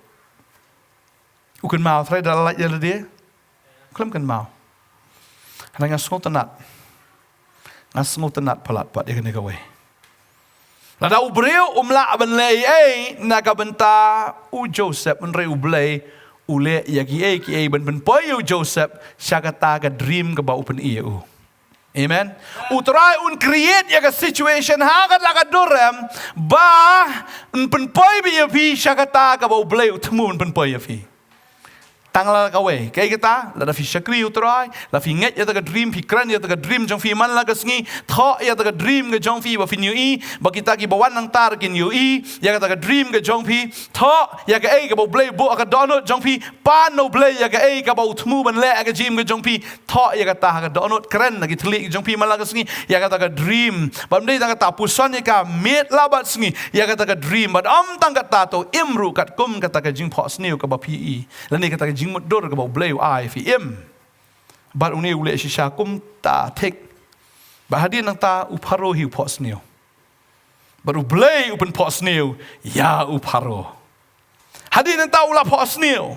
u kan mau trai dalat ya dia klem kan mau hanya ngol tenat palat pat ya kan gawe lada u breu umla ben lei na ka benta u Joseph ben reu blei ule ya ki ben poyo Joseph syakata ka dream ka ba open ia u Amen. Utrai un create ya ka situation hagat la ka dorem ba un penpoi bi fi syakata ka bau blei utmu un penpoi fi. Tangla ka we kay kita la da fi syakri utrai la fi nget ya ta ka dream fi kran ya ta ka dream jong fi man la ka sngi tho ya ta ka dream ka jong fi ba fi new e ba kita ki bawan nang tar kin new e ya ta ka dream ka jong fi tho ya ka e ka bau blei bo ka donut jong fi pan no blei ya ka e ka bau utmu ban le ka jim ka jong fi tho ya ka ta ka donut kran na ki thli jong fi man la ka sngi ya ka ta ka dream ba mdei ta ka ta puson ya ka met la bat sngi ya ka ta ka dream ba am tang ka ta to imru kat kum ka ta ka jing pho sneu ka ba pi e la ni ka ta ka mut dor ka bau bleu ai fi im bat uni ule shisha kum ta tek ba hadin nang ta uparo hi pos neu bat u bleu upen pos neu ya uparo hadin nang ta ula pos neu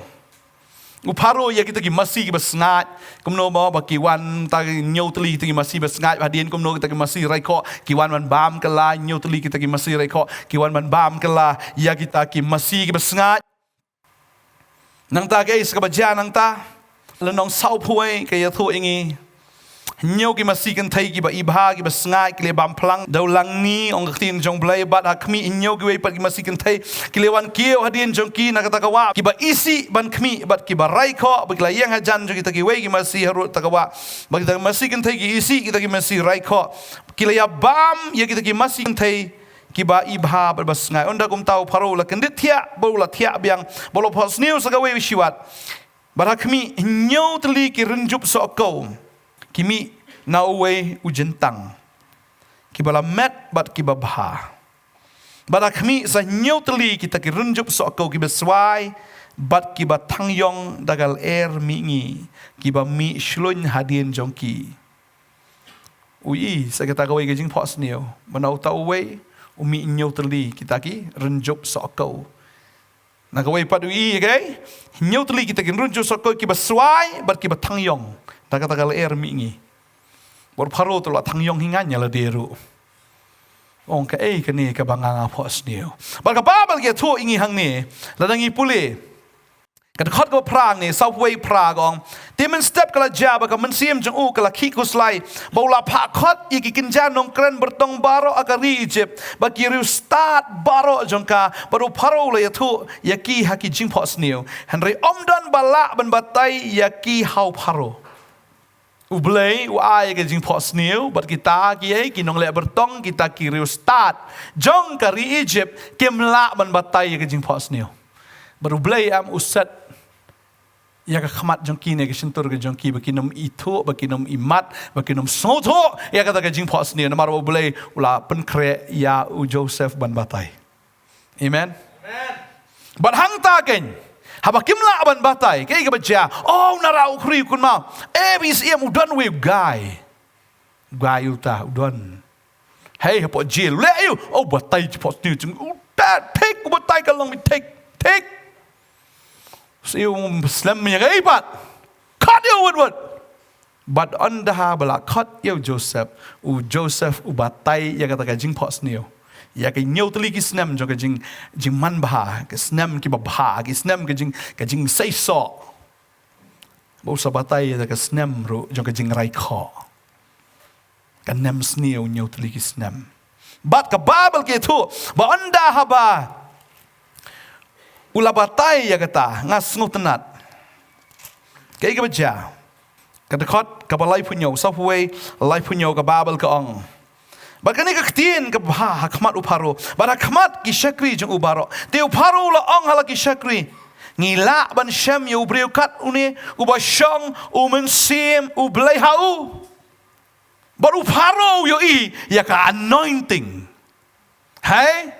uparo ya kita ki masih ki basngat kumno ba ba ki wan ta nyau teli kita ki masih basngat hadin kumno kita ki masih raiko ki wan man bam kala nyau teli kita ki masih raiko ki wan man bam kala ya kita ki masih ki basngat nang ta ke is ka baja nang ta lenong sau phuai ke ya thu ingi nyau ki masih kan thai ki ba ibha ki ba sngai ki le bam plang dau lang ni ong tin jong blai bat akmi nyau ki we pat ki masih kan thai ki le wan kieu hadin jong ki na kata ka wa ki ba isi ban khmi bat ki ba rai kho ba ki la yang hajan jong ki ta ki we ki masih haru ta ka wa ba ki ta masih kan thai ki isi ki ta ki masih rai kho ki le ya bam ya ki ta ki masih kan thai kiba ibha berbas ngai onda kum tahu paro la kendit thia bola thia biang bolo pos new sagawe wishiwat barakmi nyau teli ki renjup so ko kimi na uwe ujentang kibala met bat kiba bha barakmi sa nyau teli kita ki renjup so ko kiba swai bat kiba tangyong dagal air mingi kiba mi shlun hadien jongki ui sakata gawe ke jing pos new manau tau we umi nyau teli kita ki renjup sokau na kawai padu i okay nyau teli kita ki renjup sokau ki baswai bar ki batangyong ta kata kala er mi ngi bor pharo to la tangyong hinganya la deru ong ka ka ni ka banganga phos niu bar ka babal ke thu ingi hang ni la dangi puli kan khot go prang ni southway pragong timen step kala jaba ka mensiam jong u kala kikus lai bola pha khot iki kinja nong kren bertong baro akari Egypt baki riu start baro jong ka baru pharo le thu yaki haki jing phos niu henry omdan bala ban batai yaki hau pharo ublei u ai ke jing phos niu bat kita ki ai ki nong le bertong kita ki riu start jong kari Egypt kemla ban batai ke jing phos niu baru blei am usat ya ka khamat jongki ne ke sentur ke jongki bakinom itu bakinom imat bakinom soto ya kata ke jing phos ni namar boleh ula penkre ya u Joseph ban batai amen ban hang ta ken habakim la ban batai ke ke baja oh nara ukri kun ma abis em udon we guy uta udon hey hapo jil le you oh batai phos ni jing that take batai ka long take siu slam yang ibat cut you wood but under ha bala cut you Joseph u batai ya kata ka jing phos niu ya ka nyau teli ki snam jo ka jing man bha ka snam ki ba bha ki snam ka jing sai so bo sa batai ya ka snam ro jo ka jing rai kho ka nam sniu nyau teli ki snam but ka babel ke tu ba under ha ba ula batai ya kata ngas ngutenat kay ka baja kata khot ka balai punyo softway life punyo ka babel ka ong bakani ka ktin ka ba khmat uparo bara khmat ki shakri jong ubaro te uparo la ong hala ki shakri ngila ban sham yu breu kat une ubashong umensim ublai hau baru uparo yo i ya ka anointing hai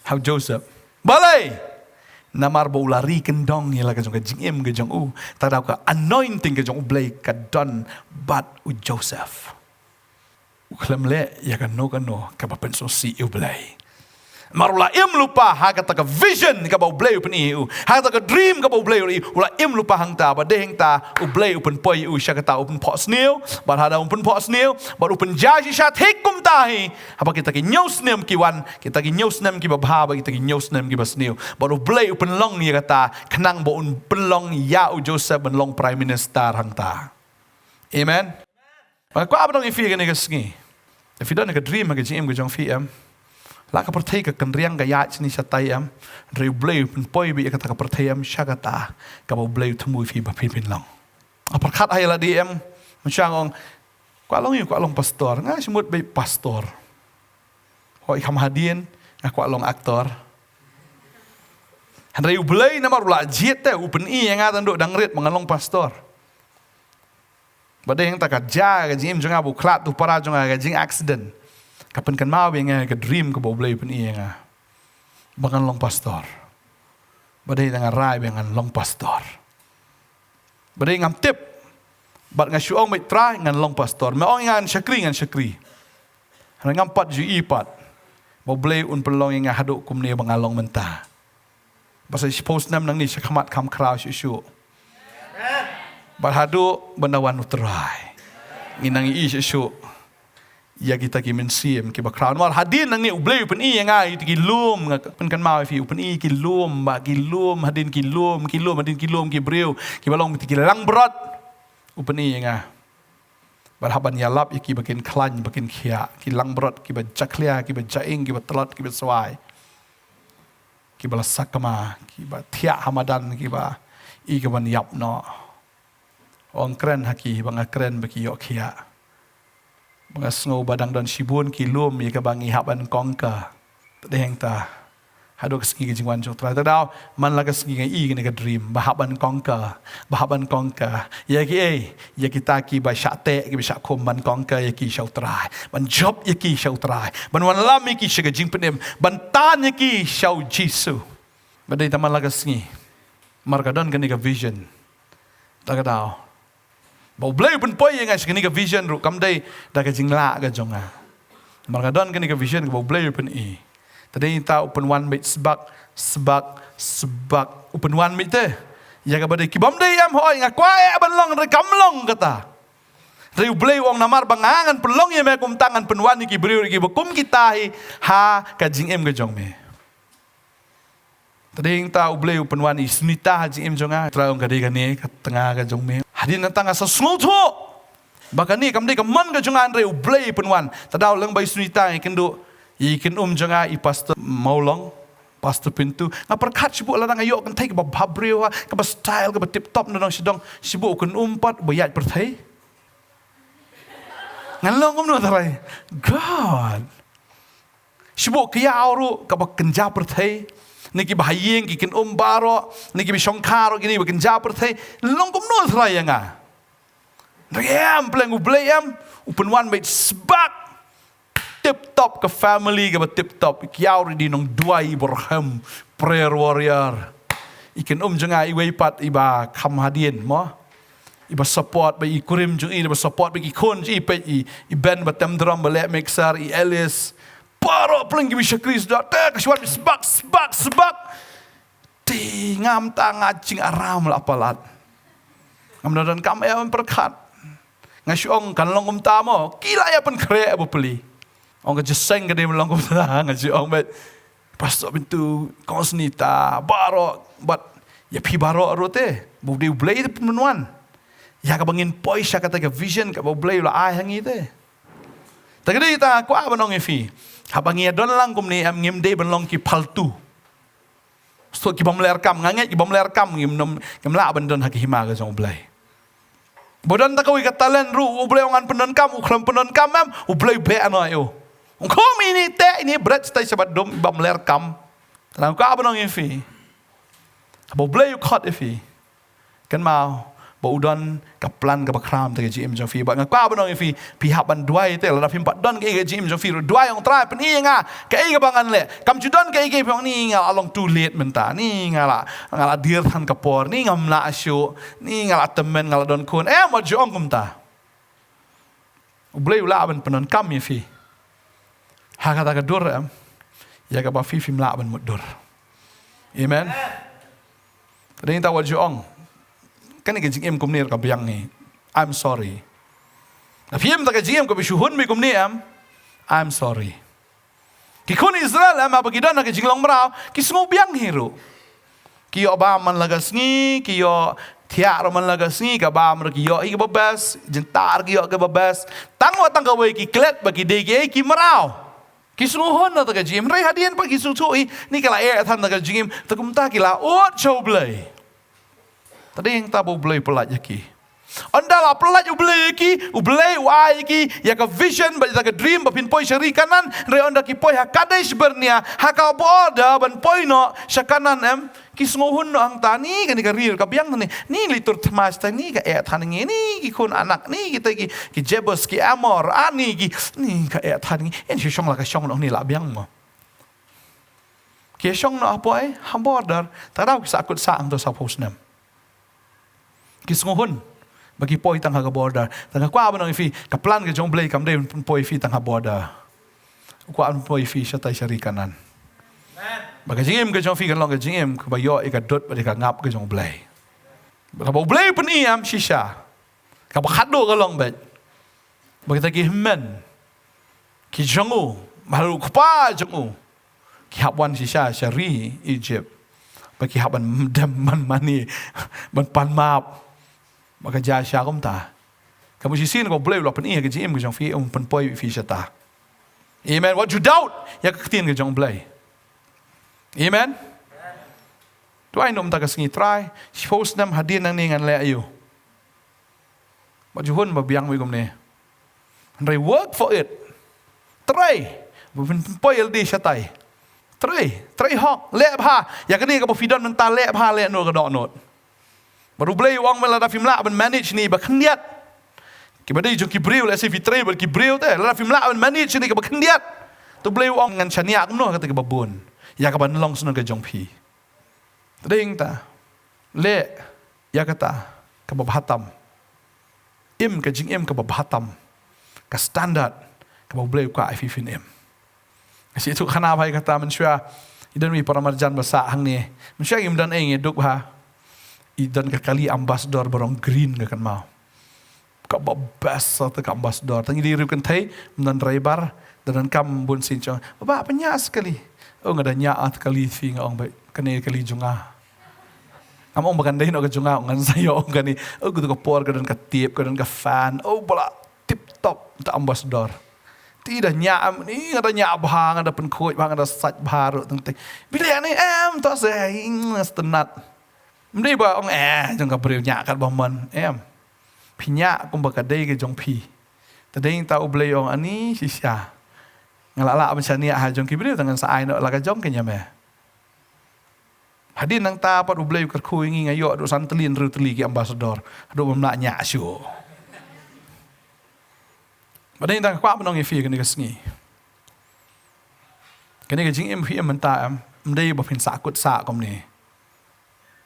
how Joseph balai namar bo lari kendong ya la ka jong jing em ke jong u ta dau ka anointing ke jong blai ka don bat u Joseph u klam le ya ka no ka ba pen so si u blai marula em lupa ha ka ta ka vision ka ba blai u pen u ha ta ka dream ka ba blai u ula em lupa hang ta ba de hang ta u blai u pen poi u sha ka ta u pen pos new ba ha da u pen pos new ba u pen ja shi sha thek kum ta hi ha ba kita ki news nem ki wan kita ki news nem ki ba ba kita ki news nem ki ba new ba u blai u pen long ni ka ta khnang bo un pen long ya u Joseph ben long prime minister hang ta amen Maka apa dong ifi kan sengi. If you don't have a dream ke jim ke jong fi la ka perthei ka kan riang ka ya chini satai reu bleu pun poi bi ka ta ka perthei syagata ka bo bleu thmu fi ba pin long. Apa khat ai la di macam ong kwa long pastor nga semut be pastor. Hoi kam hadien nga kwa long aktor. Han reu bleu na marula jiet te upen I nga tan do dang ret mangalong pastor. Badai yang tak kerja, kerja jeng abu klat tu para jeng kerja accident. Kapan kan mau yang ke dream ke boleh pun iya bangan long pastor. Badai dengan rai bangan long pastor. Badai ngam tip, bad ngasuang mai try ngan long pastor. Mau ngan syakri. Hanya ngam pat ju ipat. Boleh un pelong yang haduk kumne bangan long mentah. Pasal suppose nam nang ni syakamat kam krau syusyu. Berhadu benawan uterai. Nginang isu ya kita ki mensiem ki background wal hadin nang ni ubleu pen I ngai ki lum pen kan mau fi pen I ki lum ba ki lum hadin ki lum hadin ki lum ki breu ki balong ki lang berat upen I nga berhaban yalap ki bakin klan bakin khia ki lang berat ki ba jaklia ki ba jaing ki ba telat ki ba swai ki ba sakama ki ba thia hamadan ki ba I ki ban yap no ong kren haki bang kren baki yok khia bang sngo badang dan shibun ki lum ye ka bangi haban kongka deheng ta hadok ski ki jingwan jok tra daw man la ka ski ngai I ni ka dream bahaban kongka ye ki ye kita ki ba shate ki ba shakom ban kongka ye ki shau trai ban job ye ki shau trai ban wan lam ye ki shiga jing penem ban tan ye ki shau jisu badai taman la ka ski margadon ka ni ka vision ta ka daw bau bleu pun poi yang asik ni ke vision ru kam dai da ke jingla ke jonga. Margadon ke ni ke vision ke bau bleu pun I. Tadi ta open one bit sebak open one bit te. Ya ke badai ki bam dai hoi ngakwae ban long re kam long kata. Riu bleu ong namar bangangan pelong ye me kum tangan penwan ki breu ki bekum kita ha ka jing ke jong me. Tadi ta bleu penwan I sunita jing jonga traung ka dei ka ni ka tengah ka jong me. Hadin natang asa smulto. Baka ni kam dei ka man ka jonga reu bleu penwan. Tadaw lang bai sunita kendo ikin jonga I pastor maulong pastor pintu ngaperkat sibu ladang ayo kan thai ka babreu ka ba style ka ba tip top na dong sidong sibu kan umpat bayat perthai. Ngalong no tarai. God. Sibu kya auru ka ba kenja perthai. Niki bahayeng kikin baro niki bisongkaro gini bikin japer thai longkom nol thraya nga nagam pleng ublayam upen one bait sbak tip top ke family ke tip top kiauri di nong dua Ibrahim prayer warrior ikin jenga iwe pat iba kam hadien mo iba support ba ikurim jung iba support ba ikon ipe I band ba tem drum ba lek mixer I Alice Paro peleng gibi syakri sudah kasihwan sebak ti ngam ta ngacing aram la apalat ngam dan kam yang perkat ngasiong kan longom tamo kila ya pen kre abu peli ong jeseng gede melongom ta ngasiong bet pastor pintu konsnita baro bat ya pi baro rote bu de blay pemenuan ya ka bangin poi sya kata ke vision ka bu blay la ai hangi te tagdi ta ko abanong ifi habangi don lang kum ni am ngim de ban long ki paltu so ki bam ler kam nganget ki bam ler kam ngim nom ngim la ban don haki hima ga jong blai bodan ta kawi ka talent ru u blai ngan pendon kam u khlam pendon kam am u blai be ano yo ko mi ni te ni bret stai sabat dom bam ler kam tan ko abanong ifi bo blai u khot ifi kan mau bo udon ka plan ka bakram te GM jong fi ba nga kwa banong fi pihak ban duai te la phim pat don ke GM jong fi duai ong trai pen I nga ke I ka bangan le kam judon ke I pong ni nga along too late menta ni nga la dir than ka por ni ngam la asyo ni nga la temen nga la don kun mo jong kum ta ublei la ban penon kam mi fi ha kata ka dur ya ka ba fi film la ban mudur amen tadi ta wa jong kan ke jing kum ner ka biang ni I'm sorry na phim ta ke jing ko bisuhun mi kum ni I'm sorry ki kun Israel am apa kidan ke jing long brau ki smo biang hero ki yo ba man lagas ni ki yo Tiak raman laga singi ka ba mer ki yo i ka babas, jentar ki yo ka babas. Tangwa tang ka wei ki klet bagi dege ki marau. Ki sunguhon na ta ka jim rai hadian pa ki su chui ni kala than ta ka jim ta kum ta ki la ot chou blai. Tadi yang ta bo blai pelat yaki. Anda lah pelat ublai ki, ublai wai ki, ya ka vision, ba ka dream, ba pin poi syari kanan, re onda ki poi ha kadesh bernia, ha ka boda ban poi no syakanan ki sunguhun no ang tani kan ka real ka biang ni litur tmas ta ni ka tan ni ki kun anak ni kita ki jebus ki amor ani ki ni ka tan ni en syong la ka syong no ni la biang mo. Ki syong no apoi ha border, tarau ki sakut sa ang to sa posnem. Ki sunguhun bagi poi tang haga border tang kwa ba nang fi kaplan ke jong blai kam de poi fi tang ha border kwa an poi fi sa tai syari kanan bagi jingim ke jong fi kan long ke jingim ke ba yo ka dot ba ka ngap ke jong blai ba ba blai pun iam shisha ka ba khado ka long ba bagi ta ki men ki jongu malu kpa jongu ki habwan shisha syari Egypt bagi haban man mani ban pan map maka jasya kom ta. Kamu sisin ko boleh lapan iya ke jim ke jong fi pen poi fi syata. Amen. What you doubt ya ketin ke jong blai. Amen. Tu ai nom ta ka singi try. Suppose nam hadin nang ningan le ayu. What you hun ba biang wi kom ne. Andai work for it. Try. Pen poi LD syatai. Try hok le bha. Ya ke ni ka bo fidon nang ta le bha le no ka dok not. Baru beli uang melada fimla ben manage ni bakhendiat. Kibadai jong kibril ese fitre ber kibril te lada fimla ben manage ni ka bakhendiat. Tu beli uang ngan chania kumno kata ke babun. Ya ka ban long sunan ke jong pi. Tading ta. Le ya kata ke babhatam. Im ke jing im ke babhatam. Ka standard ke beli ka ifin im. Asi itu khana bai kata mensya idan wi paramarjan basa hang ni. Mensya im dan eng eduk ha. Idan kali ambassador barang green kan mau. Ka babas atau ka ambassador. Tangi diri kan thai nan raibar dan kam bun sin chong. Ba panya sekali. Oh ngada nyaat kali fi ngong bai kane kali junga. Among bagan dai no ka junga ngan sayo kani. Oh kudu ka por ka dan ka tip ka dan ka fan. Oh bala tip top ta ambassador. Tidak nyam ni ngada nyak bhang ada pen khoi bhang ada sach baru teng. Bila ni to se stenat. Mesti ba ong jong ka breu nyak kat bahman pinyak kum bakadai ke jong pi tadeng ta ublei ong ani sisya ngalala mencani ha jong ki breu tangan sa ai no la ka jong ke nyame hadin nang ta pat ublei ker khu ngi ngayo do santelin ru teli ki ambassador do bamna nyak syu badeng ta kwa bonong fi ke ni kesngi ke ni ke jing em fi em ta mdei ba phin sa kut sa kom ni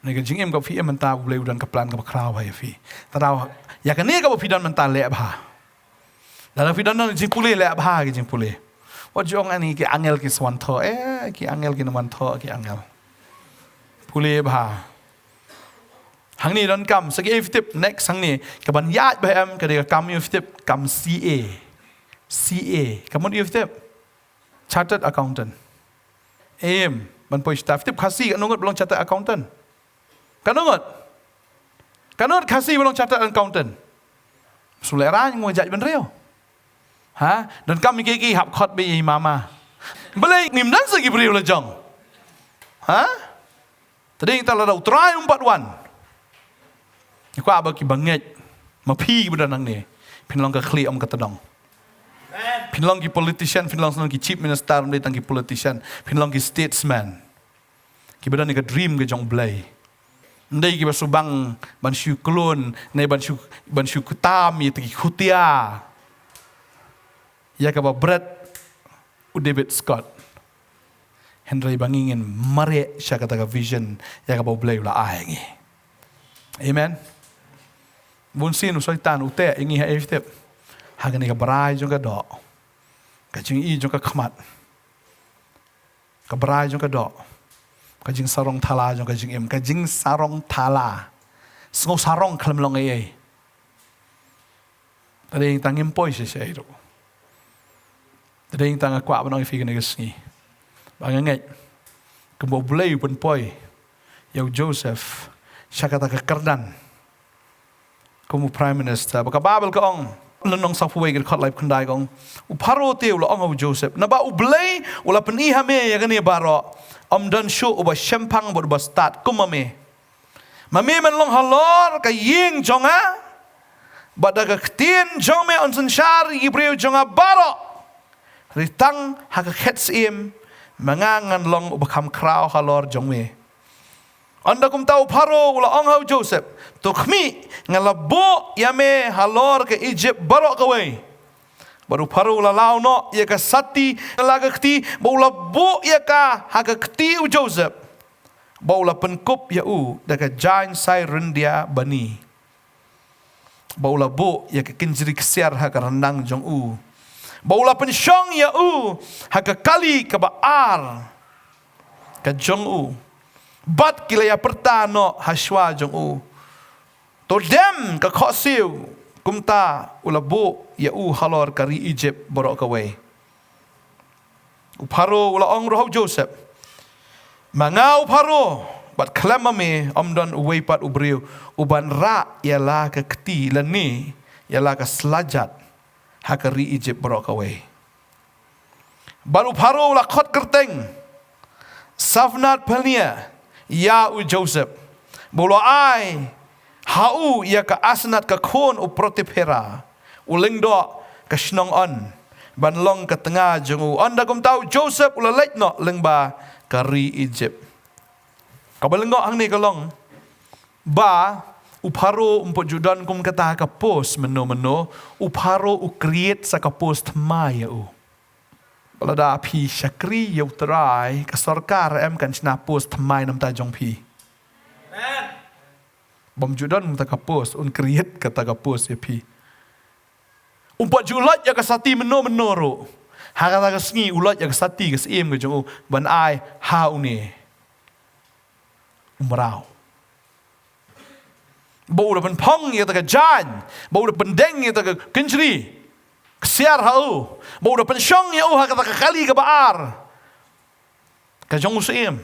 ni ka jingem ka fi menta boleh udan ka plan ka kraw hai fi tarau ya ka ni ka fi dan menta le bha dalam fi dan nan jing pule le bha ki jing pule what jong ani ki angel ki swan tho ki angel ki naman tho ki angel pule bha hang ni dan kam sagi tip next hang ni ka ban yat ba ka de ka kam tip kam CA kamu di tip chartered accountant ban poi staff tip khasi ka nungot belum chartered accountant Kanungot kasih belum chartered accountant. Sulera yang ngajak ben reo. Ha? Dan kami kiki hap khot bi mama. Boleh ngimdan segi beriu la jong. Ha? Tadi kita la try 41. Ku aba ki banget. Ma pi bedanang ni. Pinlong ka khli om katadong. Pinlong ki politician, pinlong ki chief minister, mdai tang ki politician, pinlong ki statesman. Ki bedan ni ka dream ke jong blai. Ndai ki basubang ban syu klon nei ban syu kutam ye ti khutia ya ka ba Brad u David Scott Henry bangingin mare sya kata ka vision ya ka ba blai la ai ngi amen bun sin u soitan u te ngi ha efte ha ga ni ka brai jong ka do ka jing i jong ka khmat ka brai jong ka do kajing sarong thala jong kajing sarong thala sngo sarong klam long ai tadeng tangim poi se se ro tadeng tang kwa banong fi ne gesni bangangai kebo blai pun poi yau Joseph syakata ka kerdan Como Prime Minister. Baka Babel ka ong nanong sa puway kan kot life kandai kong uparo te ula ong Joseph. Naba ublay ula peniha me ya gani baro. Dan show uba shempang bod uba start kumame. Mame man long halor ka ying jonga. Badaga ktien jong me on sanshar Ibreu jonga baro. Ritang haka khets im mangangan long uba kam kraw halor jong me. Anda kum tahu paro ula ong Joseph. Tukmi ngalabo yame halor ke Egypt baro kawai. Baru paro ula lau no ia ka sati laga kti baula bo ia ka haka kti u Joseph. Baula penkup ya u daga jain sai rendia bani. Baula bo ia ka kinjiri kesiar haka rendang jong u. Baula pensyong ya u haka kali ka baar ka jong u. Bat kilaya pertano haswa jong u. Todem ka khosiu kumta ulabu ya u halor kari Egypt borok kawai. Uparo ula ong roh Joseph. Mangau paro bat klamame omdon uwei pat ubriu uban ra ialah ka keti lani ialah ka selajat hakari Egypt borok kawai. Baru paro ula khot kerteng. Safnat pania ya u Joseph. Bolo ai hau ia ka asnat ka kon u protipera. Uling do ka snong on. Banlong ka tengah jengu. Anda kum tahu Joseph ula lek no lengba kari Egypt. Kabalengok hang ni kalong. Ba uparo umpot judan kum kata ka pos meno uparo u create sa ka pos tmai u. Balada pi syakri yau terai ka sarkar em kan chna pos tmai nam ta jong pi. Bom judan ta ka pos un create kata ka pos ya pi. Umpot julat ya ka sati meno ro. Haka ka sngi ulat ya ka sati ka sim ka jong ban ai hau ni. Umrau. Bau da pen pong ya ta ka jan, bau da pen deng ya ta ka kinjri. Kesiar hau, bau da pensyong ya haka ta ka kali ka baar. Ka jong usim.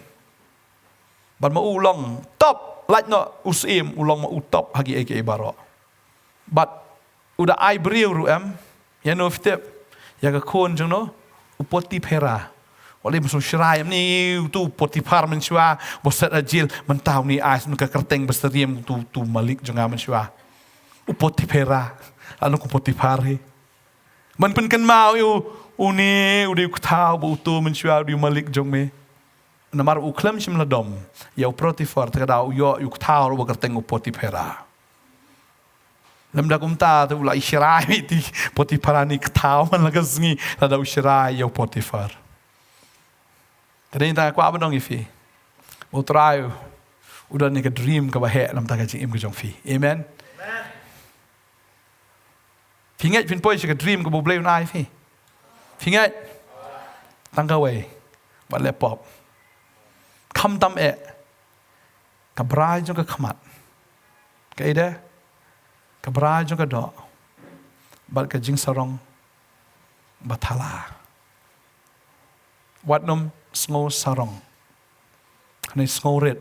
Ban ma ulang top like no usim ulang ma utop hagi eke baro. But udah ai briu ru em, ya no ftep, ya ka kon jong no upoti pera. Oleh musuh syirai ni tu Potifar mensyua boset ajil mentau ni ais nuka kerteng besteriem tu malik jonga mensyua Potifera anu ku Potifar he man pen kan mau yu uni udi kutau bu tu mensyua udi malik jong me namar u klem sim ladom ya Potifar takadau yo yu kutau ro kerteng Potifera lemda kumta tu la isyirai ti Potifar ni kutau man lagasngi ladau isyirai ya Potifar. Tadi kita aku apa dong ifi? Mau try, udah nih ke dream ke bahaya dalam tak kacing im ke jong fi. Amen. Fingat fin poi ke dream ke boleh unai fi. Fingat, tangkawai, buat laptop. Kam tam ke berai jong ke kemat. Ke ida, ke berai jong ke dok. Buat ke jing sarong, batala. Wat nom sngo sarong. Ni sngo red.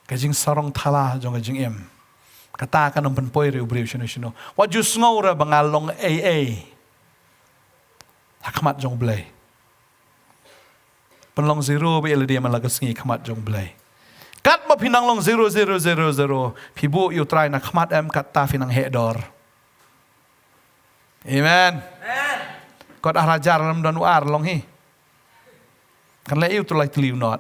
Kajing sarong thala jong kajing em. Kata kan nom penpoi re ubriu shino. Wat ju sngo ra bangalong AA. Hakmat jong blai. Penlong zero be ele dia malagas ngi khamat jong blai. Kat ma pinang long 0000 pibu you try na khamat em kat ta finang he dor. Amen. Kot arajar lam don war long hi. Kan le tu lai tliu not.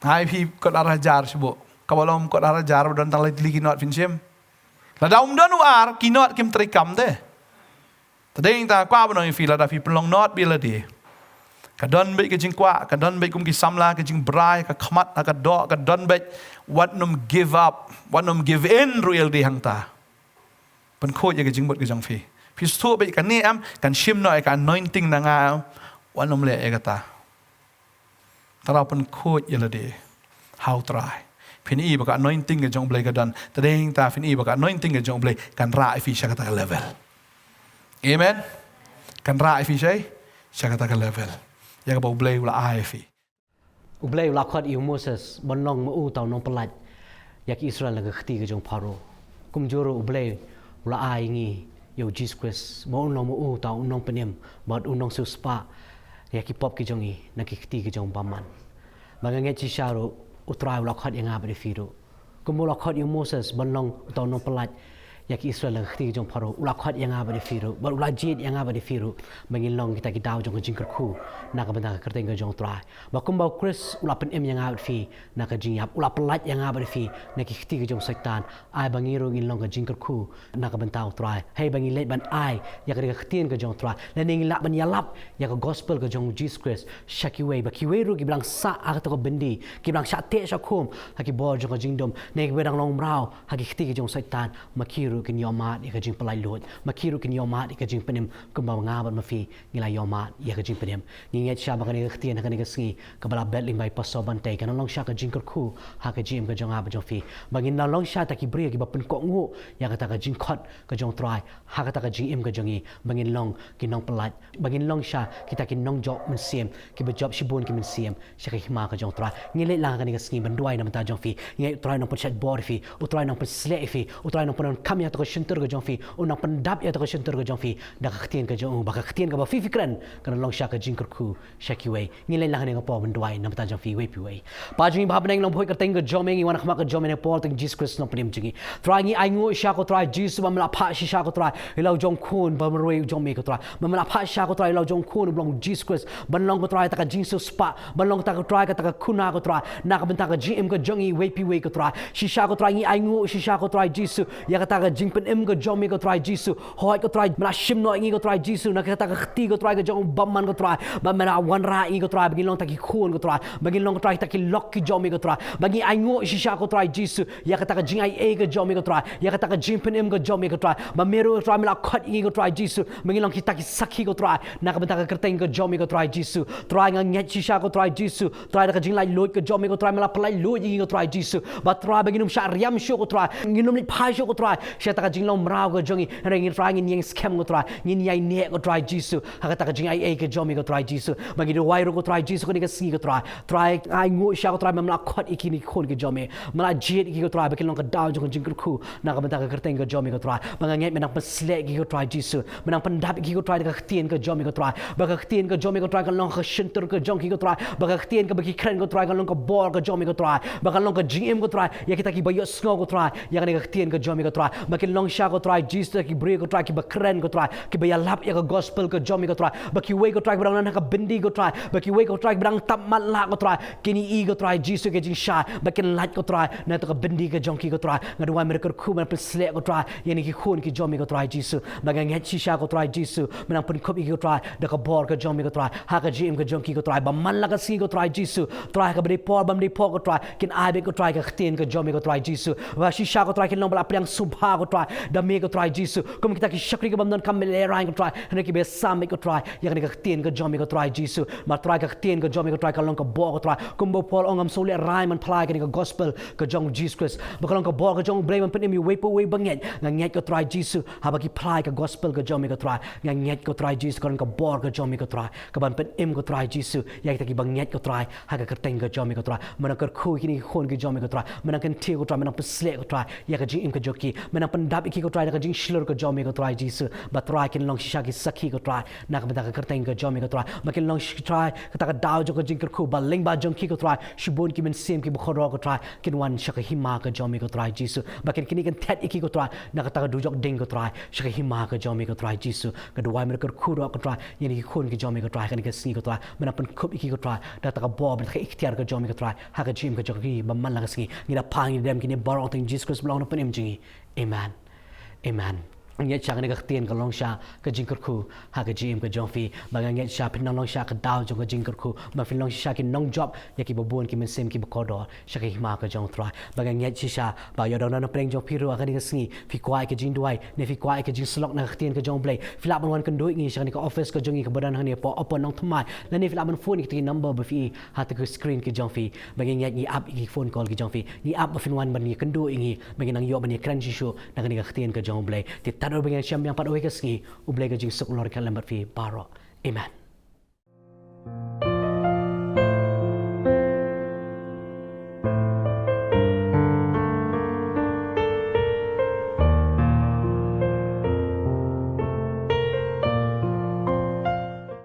Hai pi kot arajar sibo. Kabalom kot arajar don tang lai tli kinot finchem. La daum don war kinot kim trikam de. Tadeng ta kwa bonong fi la da pi pelong not bila de. Kadon baik ke jing kwa, kadon baik kum ki samla ke jing brai ka khamat ka do kadon baik what num give up, what num give in real di hang ta. Pen kho ye ke jing bot ke jang fi. Pi stu baik kan ni am kan shim no ka anointing na nga wanom le egata. Tara pen kho ye la de. How try. Pin I baka anointing ke jong blai ka dan. Tadeng ta fin I baka anointing ke jong blai kan ra fi sha ka level. Amen. Kan ra fi shay sha ka level. Ya ka blai ula ai fi. Ublay ula khot iu Moses bonlong mu tau nong pelat. yak Israel laga khti ke jong Pharaoh kum joro uble ula ai ngi yo Jesus Christ mo no mo ta unong penem bad unong suspa yak pop ke jong i na ki khti ke jong baman magange chi sharo utrai ula khat yang abri firu kum ula khat yo Moses banlong ta no pelat yak Israel laga khti ke jong Pharaoh ula khat yang abri firu bad ula jit yang abri firu mangilong kita ki daw jong jingker khu na ka benda ka kerteng ke jong trai ba kum ba Chris ula pen yang abri fi na ka jing yap ula pelat yang abri fi na ki khti ke jong setan ai bangiro ngilong ka jingker khu na ka bentau trai hey bangi let ban ai yak ka khtin ke jong trai la ning la ban yalap yak gospel ke jong Jesus Christ shaki way ba ki way ru ki blang sa a ka bendi ki blang sha te sha khum ha ki bo jong jingdom ne ki bedang long brau ha ki khti ke jong setan makiru kin yomat yak jing pelai lut makiru kin yomat yak jing penem kum ba ngabat ma fi ngila yomat yak jing penem nginget sha ba ka ni khtin ka ni ka sngi ka bala betling bai paso ban te kan long sha ka jingker khu ha ka jim ka jong a ba jong fi bangin na long sha ta ki bri ki ba pen ko ngu yak ta ka jing khot ka jong trai ha ka ta ka jing im ka jong i bangin long ki nong pelat bangin long sha kita ki nong job men siem ki ba job shibun ki men siem sha ka hima ka jong trai ngile la ka ni ka sngi ban duai nam ta jong fi ngai trai nong pen chat bor fi utrai nong pen sle fi utrai nong pen kam ya ta ka shintur ka jong fi unang pen dap ya ta ka shintur ka jong fi da ka khtin ka jong ba ka khtin ka ba fi fikran kan long sha ka jingker khu sha ki way ngile la ka ni ka po ban duai nam ta jong fi way pi way pa jing ba ban long phoi ka teng ka jom ngi wan khma ka jom ne por teng Jesus Christ no prim jingi try ngi ai ngo sha ko try Jesus ba mala pha sha ko try lo jong khun ba roi jom me ko try ba mala pha sha ko try lo jong khun blong Jesus Christ ban long ko try ta ka Jesus spa ban long ta ka try ka ta ka khuna ko try na ka ban ta ka gm ka jongi way pi way ko try shi sha ko try ngi ai ngo shi sha ko try Jesus ya ka ta ka jing pen em ka jom me ko try Jesus hoi ko try mala shim no ngi ko try Jesus na ka ta ka khti ko try ka jong bam man ko try ba mala wan ra ngi ko try ba long ta ki khun ko try ba long ko try ta ki lok ki jom me ko try bagi ai ngo shi sha ko try Jesus ya ka ta ka jing ai e ka jom me ko try ya ka ta ka jing pen em ka jom me ko try ba meru try mala khat ngi ko try Jesus bagi long ki ta ki sakhi ko try na ka ban ta ka kerteng ka jom me ko try Jesus try nga nget shi sha ko try Jesus try ka jing lai lot ka jom me ko try mala plai lot ngi ko try Jesus ba try bagi num sha riam sho ko try ngi num ni phai sho ko try sha ta ka jing long mrao ka jongi ngi try ngi yang scam ko try ngi yai ne ko try Jesus ha ka ta ka jing ai e ka jom me ko try Jesus bagi do wai ro ko try Jesus ko ni ka si ko try ai ngo sha ko try mala khat ikini khon ke jome mala jet ki ko try bagi long ka down jong jing khu na ka ban ta ka kerteng ka jom ko try ba ngai menang pasle ki ko try Jesus menang pandap ki ko try ka htien ka jom ko try ba ka htien ka jom ko try ka long ka shintur ka jong ki ko try ba ka htien ka bagi kren ko try ka long ka bor ka jom ko try ba ka long ka gm ko try ya kita ki ba yo snow ko try ya ka htien ka jom ko try ba ki long sha ko try Jesus ki bre ko try ki ba kren ko try ki ba ya lap ya ka gospel ka jom ko try ba ki way ko try ba na ka bindi ko try ba ki way ko try ba tap mat la ko try kini i ko try Jesus ke jing sha ba ken lat ko try na to ka bindi ka jong ki ko try ngadwa mer ko khu ma pesle ko try yani ki khun ki jom ko try Jesus ba ga nget chi sha ko try Jesus menang pen khop ki ko try da ka bor ka jom ko try ha ka jim ka jong ki ko try ba man la ka si ko try Jesus try ka bri por bam di por ko try kin ai be ko try ka khtin ka jom ko try Jesus ba shi sha ko try kin long bla priang subha ko try da me ko try Jesus kum kita ki shakri ka bam don kam le rai ko try ne ki be sam ko try ya ka khtin ka jom ko try Jesus ma try ka khtin ka jom ko try ka long ka bor ko try kum bo pol ongam so le rai man phlai ka gospel ka jong Jesus Christ ba ka long ka bor ka jong blame pen mi we po we banget nget ko try Jesus ha ba ki phlai ka gospel ka jom ko try nget ko try Jesus ka long ka bor ka jom ko try ka ban pen im ko try Jesus ya kita ki banget ko try ha ka kerteng ka jom ko try mana ka khu kini khon ki jom ko try mana kan ti ko try mana pesle ko try ya ka jing im ka joki mana pen dap ki ko try ka jing shilur ka jom ko try Jesus ba try kin long shisha ki sakhi ko try na ka ka kerteng ka jom ko try ma kin long try ka ta ka daw jo ka jing ka khu ba ling ba jong ki ko try shibun ki men sim ki bukhoro ko try kin wan shaka hima ka jom ko try Jesus ba kin kini kan tet ki ko try na ka ta ka du jok ding ko try shaka hima ka jom ko try Jesus ka do wai mer ka khu ro ko try yani ki khon ki jom ko try kan ka si ko try mana pen khup ki ko try da ta ka bo ba ka ikhtiar ka jom ko try ha ka jim ka jok ki ba man la ka si ni da pang ni dem ki ni barong teng Jesus Christ blong na pen im jingi amen amen nget cha ka tien ka long sha ka jing kur khu ha ka jim ka jong fi ba nget sha pin long sha ka daw jong ka jing kur khu ma fin long sha ki nong job ya ki bobon ki men sem ki ba kodor sha ka hima ka jong try ba nget sha ba yo don na preng jong pi ro ka ni ka sngi fi kwai ka jing duai ne fi kwai ka jing slok na tien ka jong blai fi la ban wan kan doi ngi sha ni ka office ka jong ki badan ha ni po open nong thmai la ni fi la ban phone ki number ba fi ha ta ka screen ki jong fi ba nget ni app ki phone call ki jong fi ni app ba fin wan ban ni kan doi ngi ba nang yo ban ni kran shi shu na ka ni ka tien ka jong blai ti tador ba nget syam yang pat oi ka sngi u blai ka jing sok lor ka lambat fi baro amen